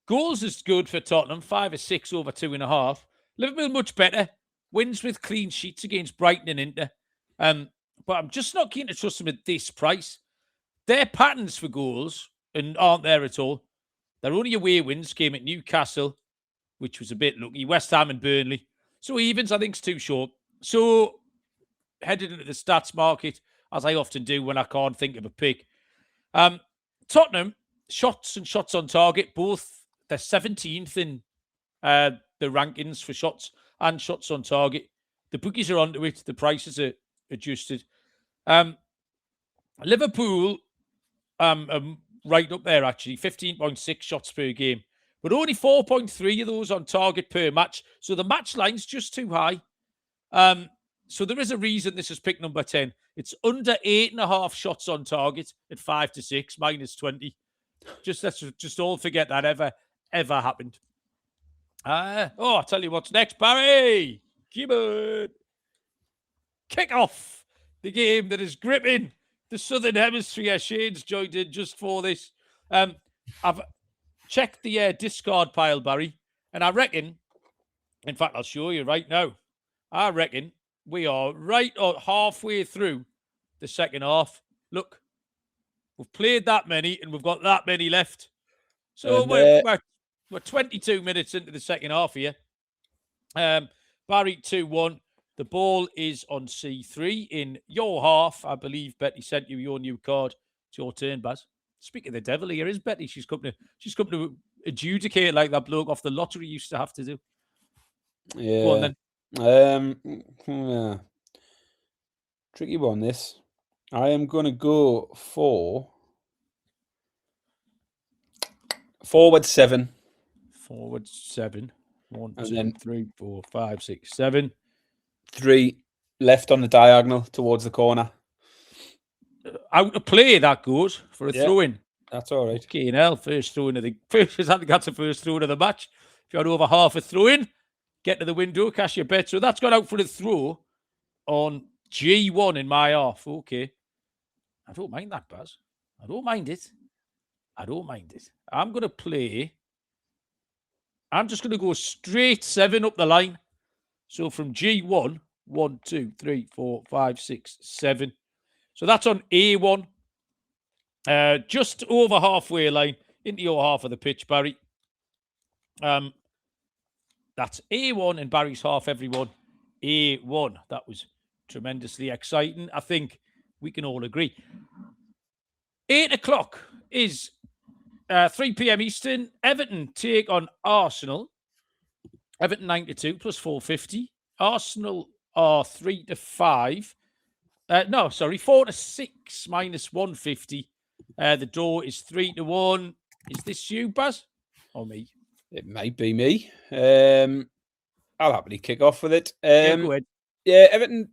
Goals is good for Tottenham. 5 of 6 over 2.5. Liverpool much better. Wins with clean sheets against Brighton and Inter. But I'm just not keen to trust them at this price. Their patterns for goals aren't there at all. Their only away wins came at Newcastle, which was a bit lucky. West Ham and Burnley. So evens, I think, is too short. So headed into the stats market, as I often do when I can't think of a pick. Tottenham, shots and shots on target, both they're 17th in the rankings for shots and shots on target. The bookies are onto it. The prices are adjusted. Liverpool right up there, actually. 15.6 shots per game. But only 4.3 of those on target per match. So the match line's just too high. So there is a reason this is pick number 10. It's under 8.5 shots on target at 5-6, minus 20. Let's just all forget that ever happened. I'll tell you what's next, Barry. Keep it. Kick off the game that is gripping the Southern Hemisphere. Shane's joined in just for this. I've checked the discard pile, Barry, and I reckon, in fact, I'll show you right now. I reckon we are right or halfway through the second half. Look, we've played that many and we've got that many left. So we're 22 minutes into the second half here. Barry 2-1. The ball is on C3 in your half. I believe Betty sent you your new card. It's your turn, Baz. Speaking of the devil, here is Betty. She's come to adjudicate like that bloke off the lottery used to have to do. Yeah. Go on, then. Tricky one, this. I am going to go for forward 7. Forward 7. 1, And 2, then 3, 4, 5, 6, 7. 3 left on the diagonal towards the corner. Out to play, that goes for a Yeah. throw-in. That's all right. Okay, now first throw-in of the first. I think that's the first throw-in of the match. If you're over half a throw-in, get to the window, cash your bet. So that's gone out for a throw on G1 in my half. Okay, I don't mind that, Baz. I don't mind it. I'm going to play. I'm just going to go straight 7 up the line. So from G1, 1, 2, 3, 4, 5, 6, 7. So that's on A1. Just over halfway line into your half of the pitch, Barry. That's A1 in Barry's half, everyone. A1. That was tremendously exciting. I think we can all agree. 8 o'clock is 3 p.m. Eastern. Everton take on Arsenal. Everton 9-2 plus 450. Arsenal are 3-5. 4-6 minus 150. The draw is 3-1. Is this you, Baz? Or me? It might be me. I'll happily kick off with it. Go ahead. Yeah, Everton,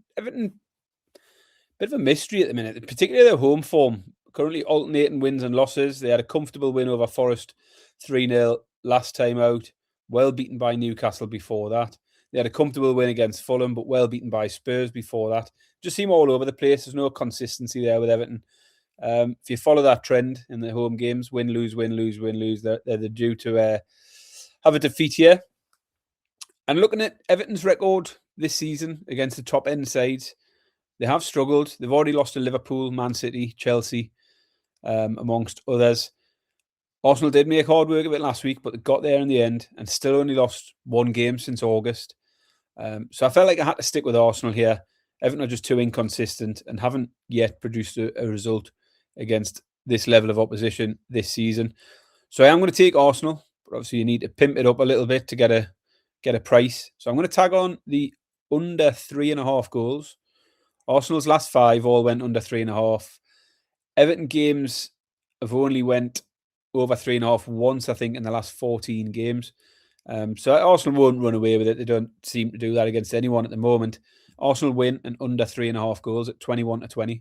bit of a mystery at the minute, particularly their home form. Currently alternating wins and losses. They had a comfortable win over Forest 3-0 last time out. Well beaten by Newcastle before that. They had a comfortable win against Fulham, but well beaten by Spurs before that. Just seem all over the place. There's no consistency there with Everton. If you follow that trend in the home games, win, lose, win, lose, win, lose, they're due to have a defeat here. And looking at Everton's record this season against the top end sides, they have struggled. They've already lost to Liverpool, Man City, Chelsea, amongst others. Arsenal did make hard work of it last week, but they got there in the end and still only lost 1 game since August. So I felt like I had to stick with Arsenal here. Everton are just too inconsistent and haven't yet produced a result against this level of opposition this season. So I am going to take Arsenal, but obviously you need to pimp it up a little bit to get a price. So I'm going to tag on the under 3.5 goals. Arsenal's last 5 all went under 3.5. Everton games have only went over 3.5 once, I think, in the last 14 games. So Arsenal won't run away with it. They don't seem to do that against anyone at the moment. Arsenal win and under 3.5 goals at 21-20.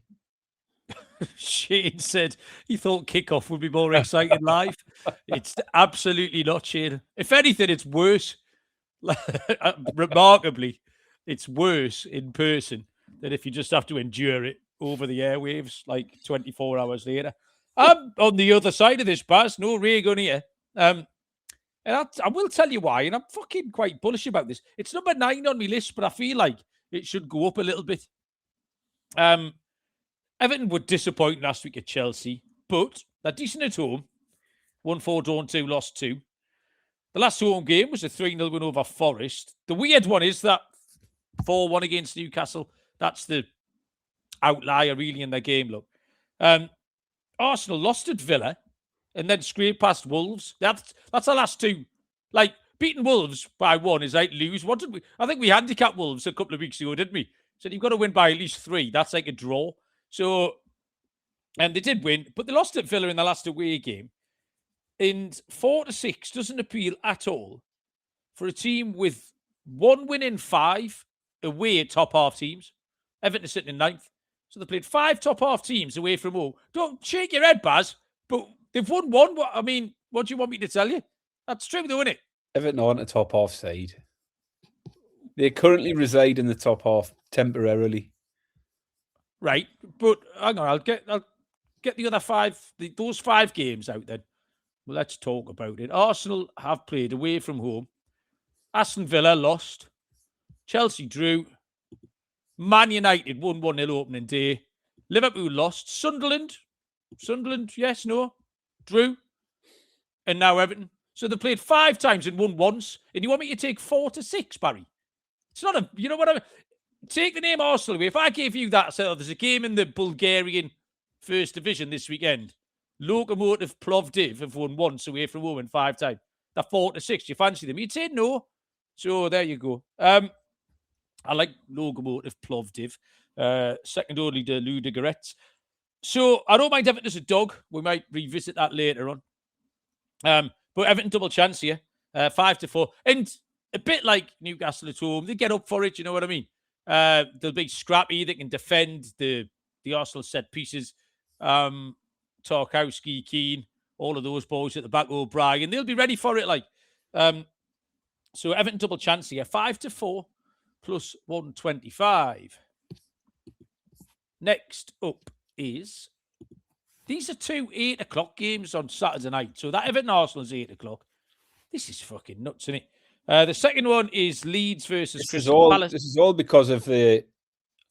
Shane said he thought kickoff would be more exciting live. It's absolutely not, Shane. If anything, it's worse. Remarkably, it's worse in person than if you just have to endure it over the airwaves like 24 hours later. I'm on the other side of this, Baz. No ray gun here. And I will tell you why, and I'm fucking quite bullish about this. It's number 9 on my list, but I feel like it should go up a little bit. Everton were disappointing last week at Chelsea, but they're decent at home. 1-4, drawn 2, lost 2. The last home game was a 3-0 win over Forest. The weird one is that 4-1 against Newcastle. That's the outlier, really, in their game, look. Arsenal lost at Villa and then scraped past Wolves. That's the last 2. Like, beating Wolves by 1 is like lose. What did we? I think we handicapped Wolves a couple of weeks ago, didn't we? Said you've got to win by at least 3. That's like a draw. So, and they did win, but they lost at Villa in the last away game. And 4-6 doesn't appeal at all for a team with 1 win in 5 away at top half teams. Everton is sitting in 9th. So they played 5 top half teams away from home. Don't shake your head, Baz, but they've won 1. I mean, what do you want me to tell you? That's true, though, isn't it? Everton aren't a top half side. They currently reside in the top half temporarily. Right, but hang on, I'll get the other 5, those 5 games out then. Well, let's talk about it. Arsenal have played away from home. Aston Villa lost. Chelsea drew. Man United won 1-0 opening day. Liverpool lost. Sunderland, yes, no, drew. And now Everton. So they played 5 times and won once. And you want me to take 4-6, Barry? It's not you know what I mean? Take the name Arsenal away. If I gave you that, so there's a game in the Bulgarian First Division this weekend. Lokomotiv Plovdiv have won once away from home in 5 times. They're 4-6. You fancy them? You'd say no. So there you go. I like Lokomotiv Plovdiv. Second only to Ludogorets. So I don't mind Everton as a dog. We might revisit that later on. But Everton double chance here. 5-4. And a bit like Newcastle at home, they get up for it, you know what I mean? They'll be scrappy, they can defend the Arsenal set pieces. Tarkowski, Keane, all of those boys at the back, O'Brien, they'll be ready for it. So Everton double chance here, 5-4 plus 125. Next up is, these are 2 8 o'clock games on Saturday night. So that Everton Arsenal's 8 o'clock. This is fucking nuts, isn't it? The second one is Leeds versus Crystal Palace. This is all because of the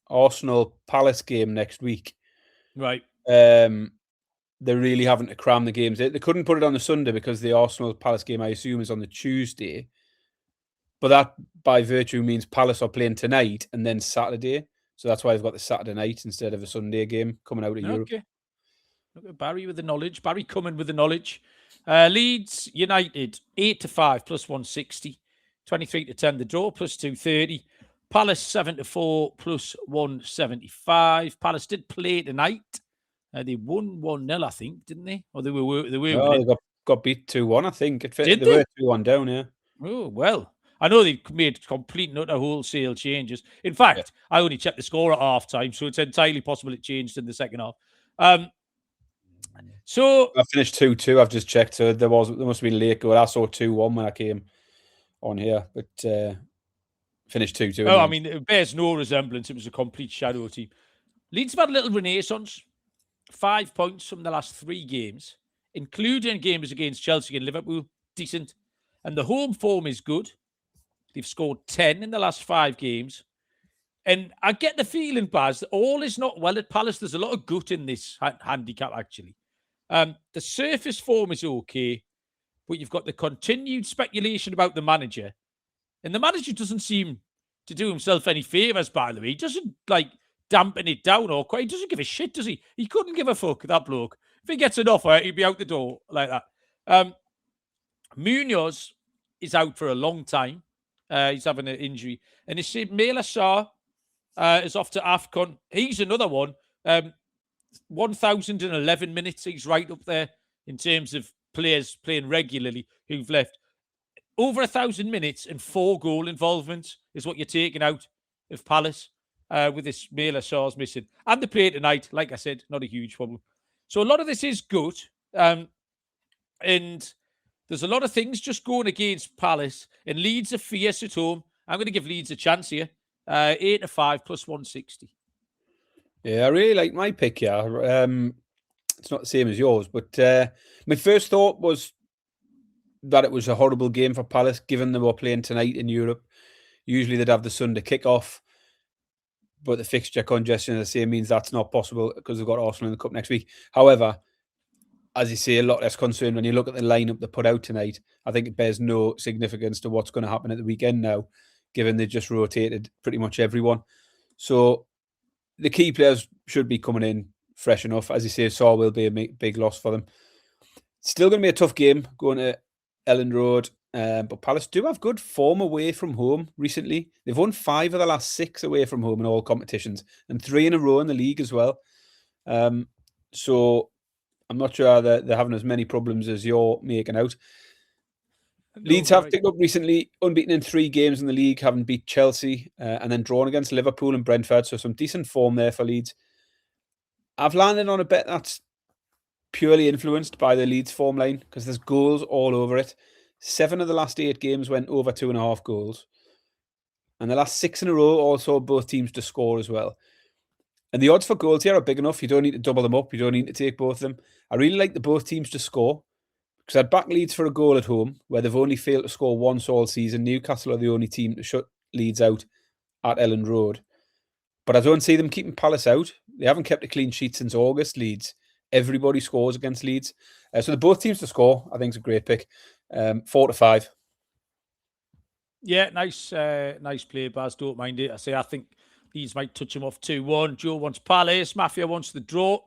Arsenal Palace game next week. Right. They're really having to cram the games. They couldn't put it on the Sunday because the Arsenal Palace game, I assume, is on the Tuesday. But that, by virtue, means Palace are playing tonight and then Saturday. So that's why they've got the Saturday night instead of a Sunday game coming out of Europe. Okay. Look at Barry with the knowledge. Barry coming with the knowledge. Leeds United, 8-5 plus 160. 23-10 the draw, plus 230. Palace 7-4 plus 175. Palace did play tonight. They won 1-0, I think, didn't they? Or they were. They got beat 2-1, I think. They were 2-1 down, yeah. Oh, well. I know they've made complete and utter wholesale changes. In fact, I only checked the score at half time, so it's entirely possible it changed in the second half. So I finished 2-2. I've just checked. So there must have been a late goal. I saw 2-1 when I came on here, but finished 2-2. Oh, I mean, it bears no resemblance. It was a complete shadow team. Leeds have had a little renaissance. 5 points from the last 3 games, including games against Chelsea and Liverpool. Decent. And the home form is good. They've scored 10 in the last 5 games. And I get the feeling, Baz, that all is not well at Palace. There's a lot of gut in this handicap, actually. The surface form is okay, but you've got the continued speculation about the manager. And the manager doesn't seem to do himself any favours, by the way. He doesn't, dampen it down or quite. He doesn't give a shit, does he? He couldn't give a fuck, that bloke. If he gets an offer, he'd be out the door like that. Munoz is out for a long time. He's having an injury. And you see, Mela Sarr is off to AFCON. He's another one. 1,011 minutes. He's right up there in terms of players playing regularly who've left. Over 1,000 minutes and 4 goal involvements is what you're taking out of Palace with this Mela Sarr's missing. And the play tonight, like I said, not a huge problem. So a lot of this is good. And there's a lot of things just going against Palace. And Leeds are fierce at home. I'm going to give Leeds a chance here. 8-5 plus 160. Yeah, I really like my pick here. It's not the same as yours, but my first thought was that it was a horrible game for Palace, given they were playing tonight in Europe. Usually they'd have the Sunday kickoff, but the fixture congestion, as I say, means that's not possible because they've got Arsenal in the Cup next week. However, as you say, a lot less concerned when you look at the lineup they put out tonight. I think it bears no significance to what's going to happen at the weekend now, given they just rotated pretty much everyone. So the key players should be coming in fresh enough. As you say, Saw will be a big loss for them. Still going to be a tough game going to Elland Road, but Palace do have good form away from home recently. They've won 5 of the last 6 away from home in all competitions and 3 in a row in the league as well. So I'm not sure they're having as many problems as you're making out. Leeds have picked up recently, unbeaten in 3 games in the league, having beat Chelsea and then drawn against Liverpool and Brentford. So some decent form there for Leeds. I've landed on a bet that's purely influenced by the Leeds form line because there's goals all over it. 7 of the last 8 games went over 2.5 goals. And the last 6 in a row also both teams to score as well. And the odds for goals here are big enough. You don't need to double them up. You don't need to take both of them. I really like the both teams to score because I'd back Leeds for a goal at home where they've only failed to score once all season. Newcastle are the only team to shut Leeds out at Elland Road. But I don't see them keeping Palace out. They haven't kept a clean sheet since August, Leeds. Everybody scores against Leeds. So the both teams to score, I think, is a great pick. 4-5. Yeah, nice play, Baz. Don't mind it. I think Leeds might touch him off 2-1. Joe wants Palace. Mafia wants the draw.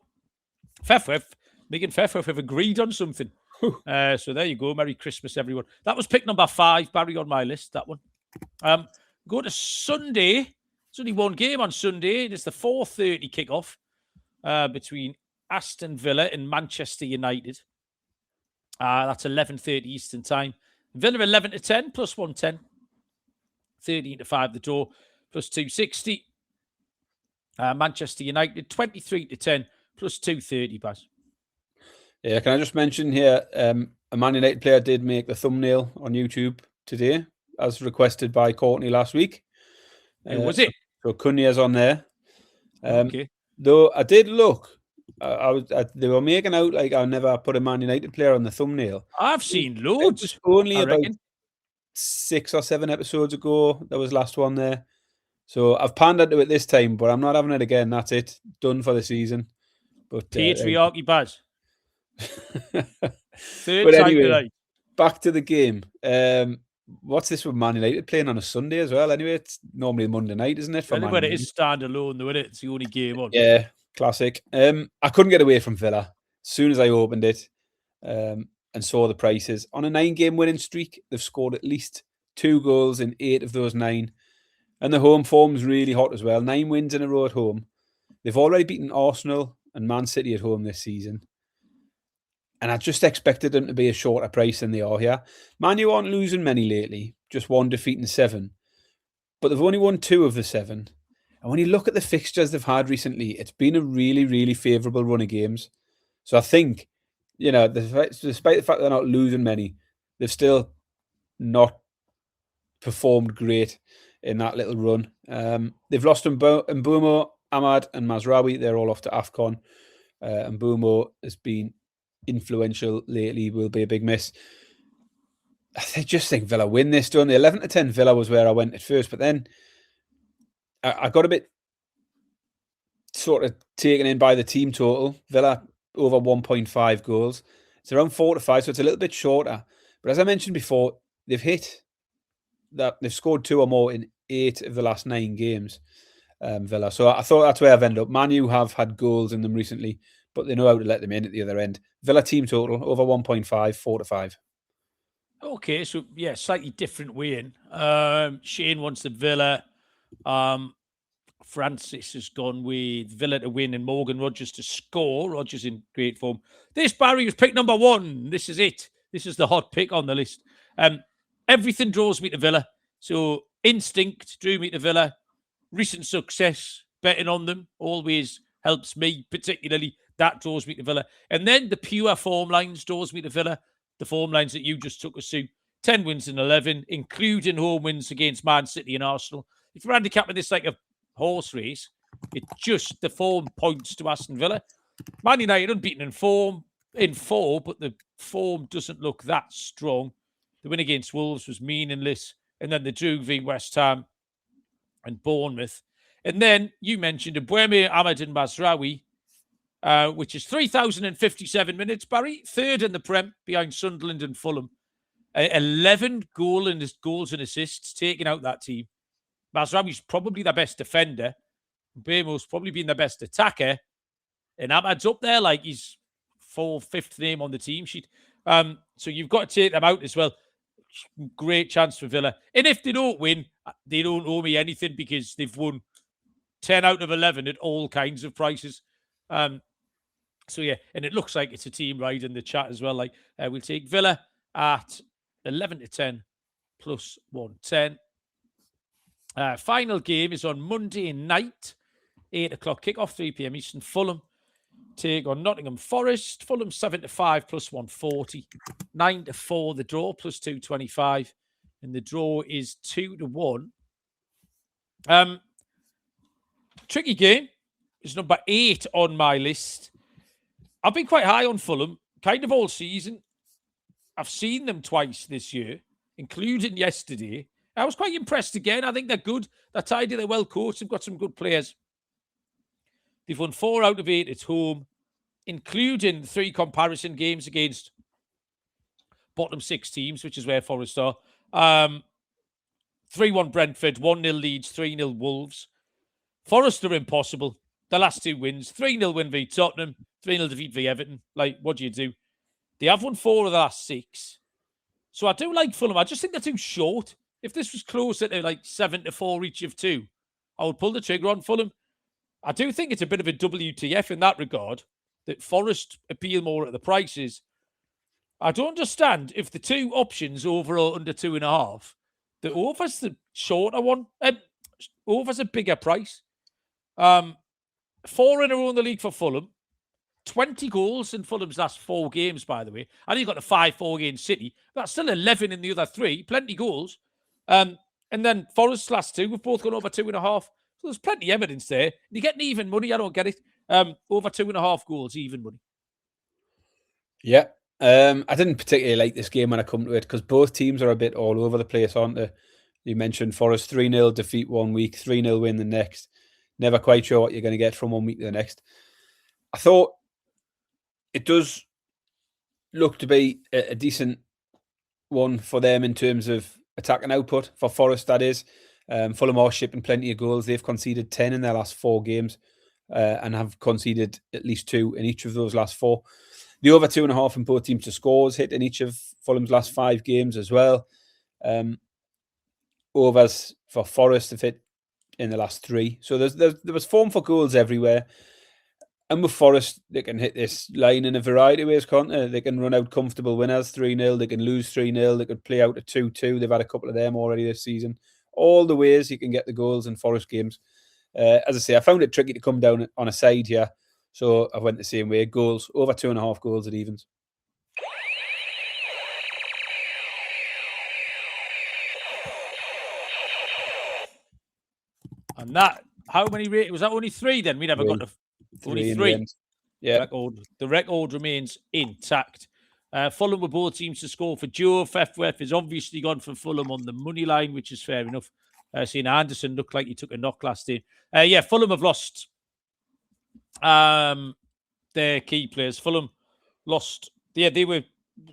Megan Fefwef have agreed on something. So there you go. Merry Christmas, everyone. That was pick number 5, Barry, on my list, that one. Go to Sunday. There's only one game on Sunday. It's the 4:30 kickoff between Aston Villa and Manchester United. That's 11:30 Eastern time. Villa 11 to 10 plus 110. 13 to 5 the draw plus 260. Manchester United 23 to 10 plus 230, Baz. Yeah, can I just mention here, a Man United player did make the thumbnail on YouTube today, as requested by Courtney last week. Who was it? So Cunha's on there. Okay. Though I did look, they were making out like I never put a Man United player on the thumbnail. I've seen It loads. was only I about reckon. 6 or 7 episodes ago. That was last one there. So I've pandered to it this time, but I'm not having it again. That's it. Done for the season. But Patriarchy, Baz. Third but time anyway, tonight. back to the game. What's this with Man United playing on a Sunday as well? Anyway, it's normally Monday night, isn't it? For Man Well, it United? is standalone, though, isn't it? It's the only game on. Yeah, classic. I couldn't get away from Villa as soon as I opened it and saw the prices. On a 9-game winning streak, they've scored at least 2 goals in 8 of those 9. And the home form's really hot as well. 9 wins in a row at home. They've already beaten Arsenal and Man City at home this season. And I just expected them to be a shorter price than they are here. Man U aren't losing many lately, just 1 defeat in 7. But they've only won 2 of the 7. And when you look at the fixtures they've had recently, it's been a really, really favourable run of games. So I think, despite the fact they're not losing many, they've still not performed great in that little run. They've lost Mbumo, Ahmad and Mazraoui. They're all off to AFCON. Mbumo has been influential lately, will be a big miss. I just think Villa win this, don't they? 11 to 10 Villa was where I went at first, but then I got a bit sort of taken in by the team total. Villa over 1.5 goals. It's around 4 to 5, so it's a little bit shorter. But as I mentioned before, they've hit that. They've scored 2 or more in 8 of the last 9 games, Villa. So I thought that's where I've ended up. Man U have had goals in them recently, but they know how to let them in at the other end. Villa team total over 1.5, 4 to 5. Okay, so yeah, slightly different way in. Shane wants the Villa. Francis has gone with Villa to win and Morgan Rogers to score. Rogers in great form. This, Barry, was pick number 1. This is it. This is the hot pick on the list. Everything draws me to Villa. So instinct drew me to Villa. Recent success, betting on them, always helps me, particularly. That draws me to Villa. And then the pure form lines draws me to Villa. The form lines that you just took us to. 10 wins in 11, including home wins against Man City and Arsenal. If you're handicapping this like a horse race, it just, the form points to Aston Villa. Man United unbeaten in 4, but the form doesn't look that strong. The win against Wolves was meaningless. And then the drew v West Ham and Bournemouth. And then you mentioned Mbumo, Ahmad and Mazraoui, which is 3,057 minutes, Barry. 3rd in the Prem behind Sunderland and Fulham. 11 goals and assists, taking out that team. Mazraoui's probably the best defender. Mbumo's probably been the best attacker. And Ahmad's up there like he's 4th, 5th name on the team sheet. So you've got to take them out as well. Great chance for Villa. And if they don't win, they don't owe me anything because they've won 10 out of 11 at all kinds of prices. So yeah, and it looks like it's a team right in the chat as well. Like we'll take Villa at 11 to 10 plus 110. Final game is on Monday night, 8 o'clock kickoff, 3 p.m. Eastern. Fulham take on Nottingham Forest. Fulham 7 to 5 plus 140. 9 to 4 the draw plus 225. And the draw is 2 to 1. Tricky game is number 8 on my list. I've been quite high on Fulham, kind of all season. I've seen them twice this year, including yesterday. I was quite impressed again. I think they're good. They're tidy. They're well coached. They've got some good players. They've won 4 out of 8 at home, including 3 comparison games against bottom 6 teams, which is where Forest are. 3-1 Brentford, 1-0 Leeds, 3-0 Wolves. Forest are impossible. The last 2 wins, 3-0 win v Tottenham, 3-0 defeat v Everton. Like, what do you do? They have won 4 of the last 6. So I do like Fulham. I just think they're too short. If this was closer to like 7 to 4 each of 2, I would pull the trigger on Fulham. I do think it's a bit of a WTF in that regard, that Forest appeal more at the prices. I don't understand if the two options over or under 2.5, the over's the shorter one. Over's a bigger price. 4 in a row in the league for Fulham. 20 goals in Fulham's last 4 games, by the way. I know you've got the 5-4 against City. That's still 11 in the other 3. Plenty goals. And then Forest's last 2, we've both gone over 2.5. So there's plenty of evidence there. You're getting even money. I don't get it. Over 2.5 goals, even money. Yeah. I didn't particularly like this game when I come to it because both teams are a bit all over the place, aren't they? You mentioned Forest 3-0 defeat one week, 3-0 win the next. Never quite sure what you're going to get from one week to the next. I thought it does look to be a decent one for them in terms of attacking output, for Forest, that is. Fulham are shipping plenty of goals. They've conceded 10 in their last 4 games and have conceded at least 2 in each of those last 4. The over 2.5 in both teams to scores hit in each of Fulham's last 5 games as well. Overs for Forest have hit in the last 3. So there was form for goals everywhere. And with Forest, they can hit this line in a variety of ways, can't they? They can run out comfortable winners 3-0. They can lose 3-0. They could play out a 2-2. They've had a couple of them already this season. All the ways you can get the goals in Forest games. As I say, I found it tricky to come down on a side here. So I went the same way. Goals, over 2.5 goals at evens. And that, how many ratings? Was that only 3 then? We never got to only 3. Yeah. The record remains intact. Fulham were both teams to score for Joe. Fefwef has obviously gone for Fulham on the money line, which is fair enough. Seeing Anderson looked like he took a knock last day. Fulham have lost their key players. Fulham lost. Yeah, they were,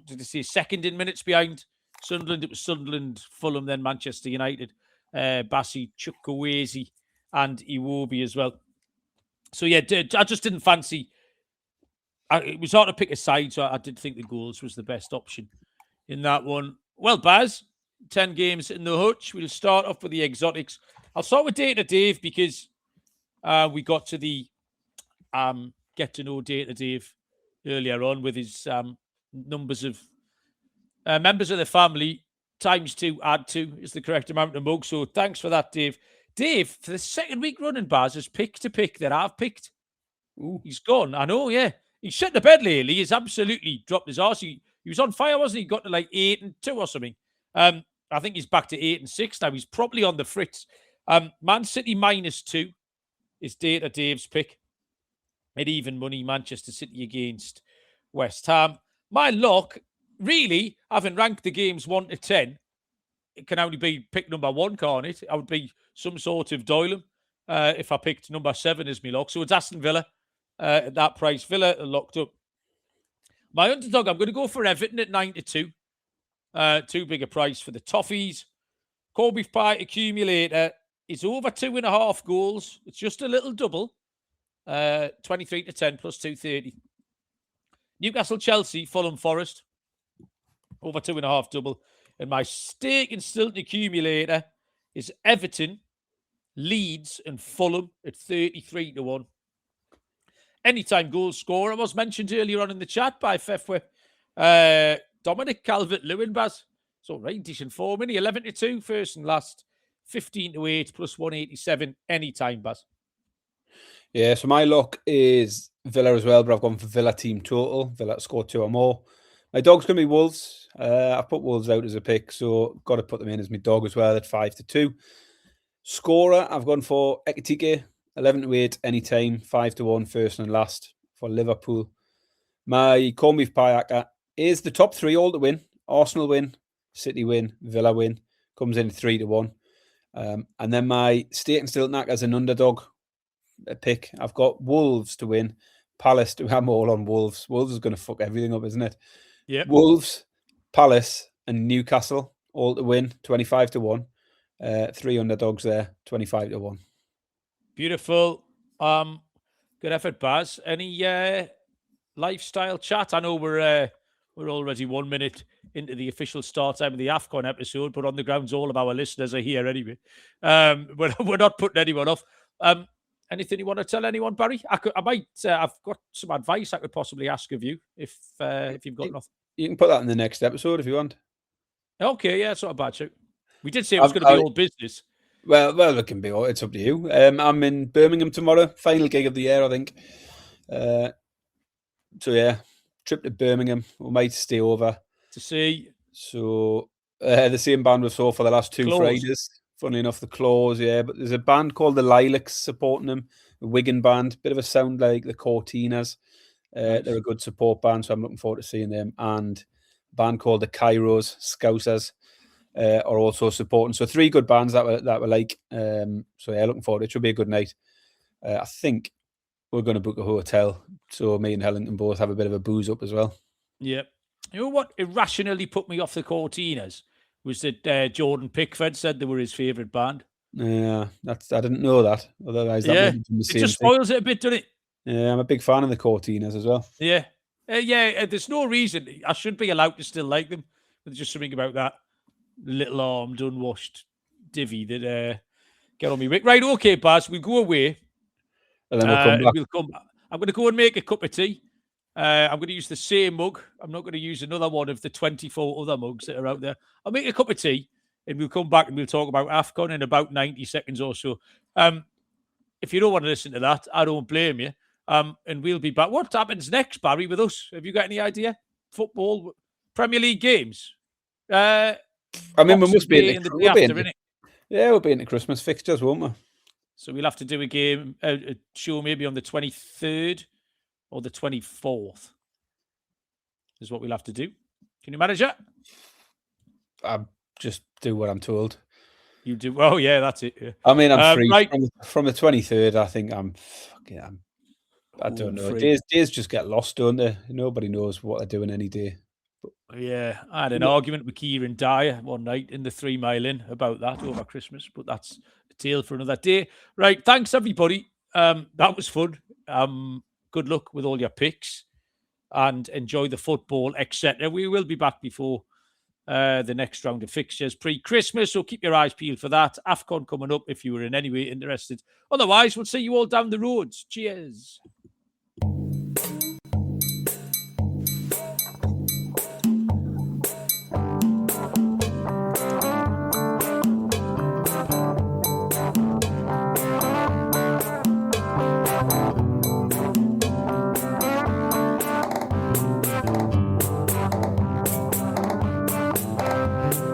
did they say, second in minutes behind Sunderland? It was Sunderland, Fulham, then Manchester United. Bassi, Chukwueze, and Iwobi as well. So yeah, I just didn't fancy. It was hard to pick a side, so I did think the goals was the best option in that one. Well, Baz, 10 games in the hutch. We'll start off with the exotics. I'll start with Data Dave because we got to the get to know Data Dave earlier on with his numbers of members of the family. ×2, add 2 is the correct amount of mugs. So thanks for that, Dave. Dave, for the second week running, Baz, has picked a pick that I've picked. Ooh, he's gone. I know, yeah. He's shut the bed lately. He's absolutely dropped his arse. He was on fire, wasn't he? He got to like 8-2 or something. I think he's back to 8-6 now. He's probably on the fritz. Man City -2 is Data Dave's pick. At even money, Manchester City against West Ham. My lock, really, having ranked the games 1 to 10, it can only be pick number 1, can't it? I would be some sort of Doylem if I picked number 7 as my lock. So it's Aston Villa at that price. Villa are locked up. My underdog, I'm going to go for Everton at 9-2. Too big a price for the Toffees. Corned beef pie accumulator is over 2.5 goals. It's just a little double. 23-10 plus 230. Newcastle, Chelsea, Fulham, Forest. Over 2.5 double. And my stake and Stilton accumulator is Everton, Leeds, and Fulham at 33-1. Anytime goal scorer was mentioned earlier on in the chat by Fefwe. Dominic Calvert-Lewin, Baz. So right, decent form, isn't he? 11-2, first and last. 15-8 plus 187 anytime, Baz. Yeah, so my lock is Villa as well, but I've gone for Villa team total. Villa score 2 or more. My dog's going to be Wolves. I've put Wolves out as a pick, so got to put them in as my dog as well at 5-2. Scorer, I've gone for Ekitike, 11-8 anytime, 5-1 first and last for Liverpool. My corned beef pie acca is the top 3 all to win. Arsenal win, City win, Villa win. Comes in at 3-1. And then my stake and Stilton acca as an underdog pick. I've got Wolves to win. Palace to I'm all on Wolves. Wolves is going to fuck everything up, isn't it? Yeah. Wolves, Palace, and Newcastle all to win. 25-1. 3 underdogs there. 25-1. Beautiful. Good effort, Baz. Any lifestyle chat? I know we're already 1 minute into the official start time of the AFCON episode, but on the grounds, all of our listeners are here anyway. We're not putting anyone off. Anything you want to tell anyone, Barry? I've got some advice I could possibly ask of you if you've got enough. You can put that in the next episode if you want. Okay, yeah, it's not a bad show. We did say it was going to be all business. Well, it can be. It's up to you. I'm in Birmingham tomorrow. Final gig of the year, I think. So yeah, trip to Birmingham. We might stay over to see. So the same band we saw for the last two Fridays. Funnily enough, the Claws, yeah. But there's a band called the Lilacs supporting them, a Wigan band. Bit of a sound like the Cortinas. Nice. They're a good support band, so I'm looking forward to seeing them. And a band called the Kairos Scousers are also supporting. So 3 good bands that were like. So yeah, looking forward. It should be a good night. I think we're going to book a hotel, so me and Helen can both have a bit of a booze up as well. Yeah. You know what irrationally put me off the Cortinas was that Jordan Pickford said they were his favourite band. Yeah, I didn't know that. Otherwise, that it just spoils it a bit, doesn't it? Yeah, I'm a big fan of the Cortinas as well. Yeah, there's no reason I should be allowed to still like them. There's just something about that little armed, unwashed divvy that get on me. Right, okay, Baz, we'll go away. And then we'll come back. We'll come back. I'm going to go and make a cup of tea. I'm going to use the same mug. I'm not going to use another one of the 24 other mugs that are out there. I'll make a cup of tea and we'll come back and we'll talk about AFCON in about 90 seconds or so. If you don't want to listen to that, I don't blame you. And we'll be back. What happens next, Barry, with us? Have you got any idea? Football, Premier League games? I mean, we must be in the yeah, we'll be into Christmas fixtures, won't we? So we'll have to do a show maybe on the 23rd. Or the 24th is what we'll have to do. Can you manage that? I just do what I'm told. You do? Oh, yeah, that's it. Yeah. I mean, I'm free right. from the 23rd. I think I don't know. Days just get lost, don't they? Nobody knows what they're doing any day. But, yeah, I had an argument with Kieran Dyer one night in the 3 Mile Inn about that over Christmas, but that's a tale for another day. Right, thanks, everybody. That was fun. Good luck with all your picks and enjoy the football, etc. We will be back before the next round of fixtures pre-Christmas, so keep your eyes peeled for that. AFCON coming up if you were in any way interested. Otherwise, we'll see you all down the roads. Cheers.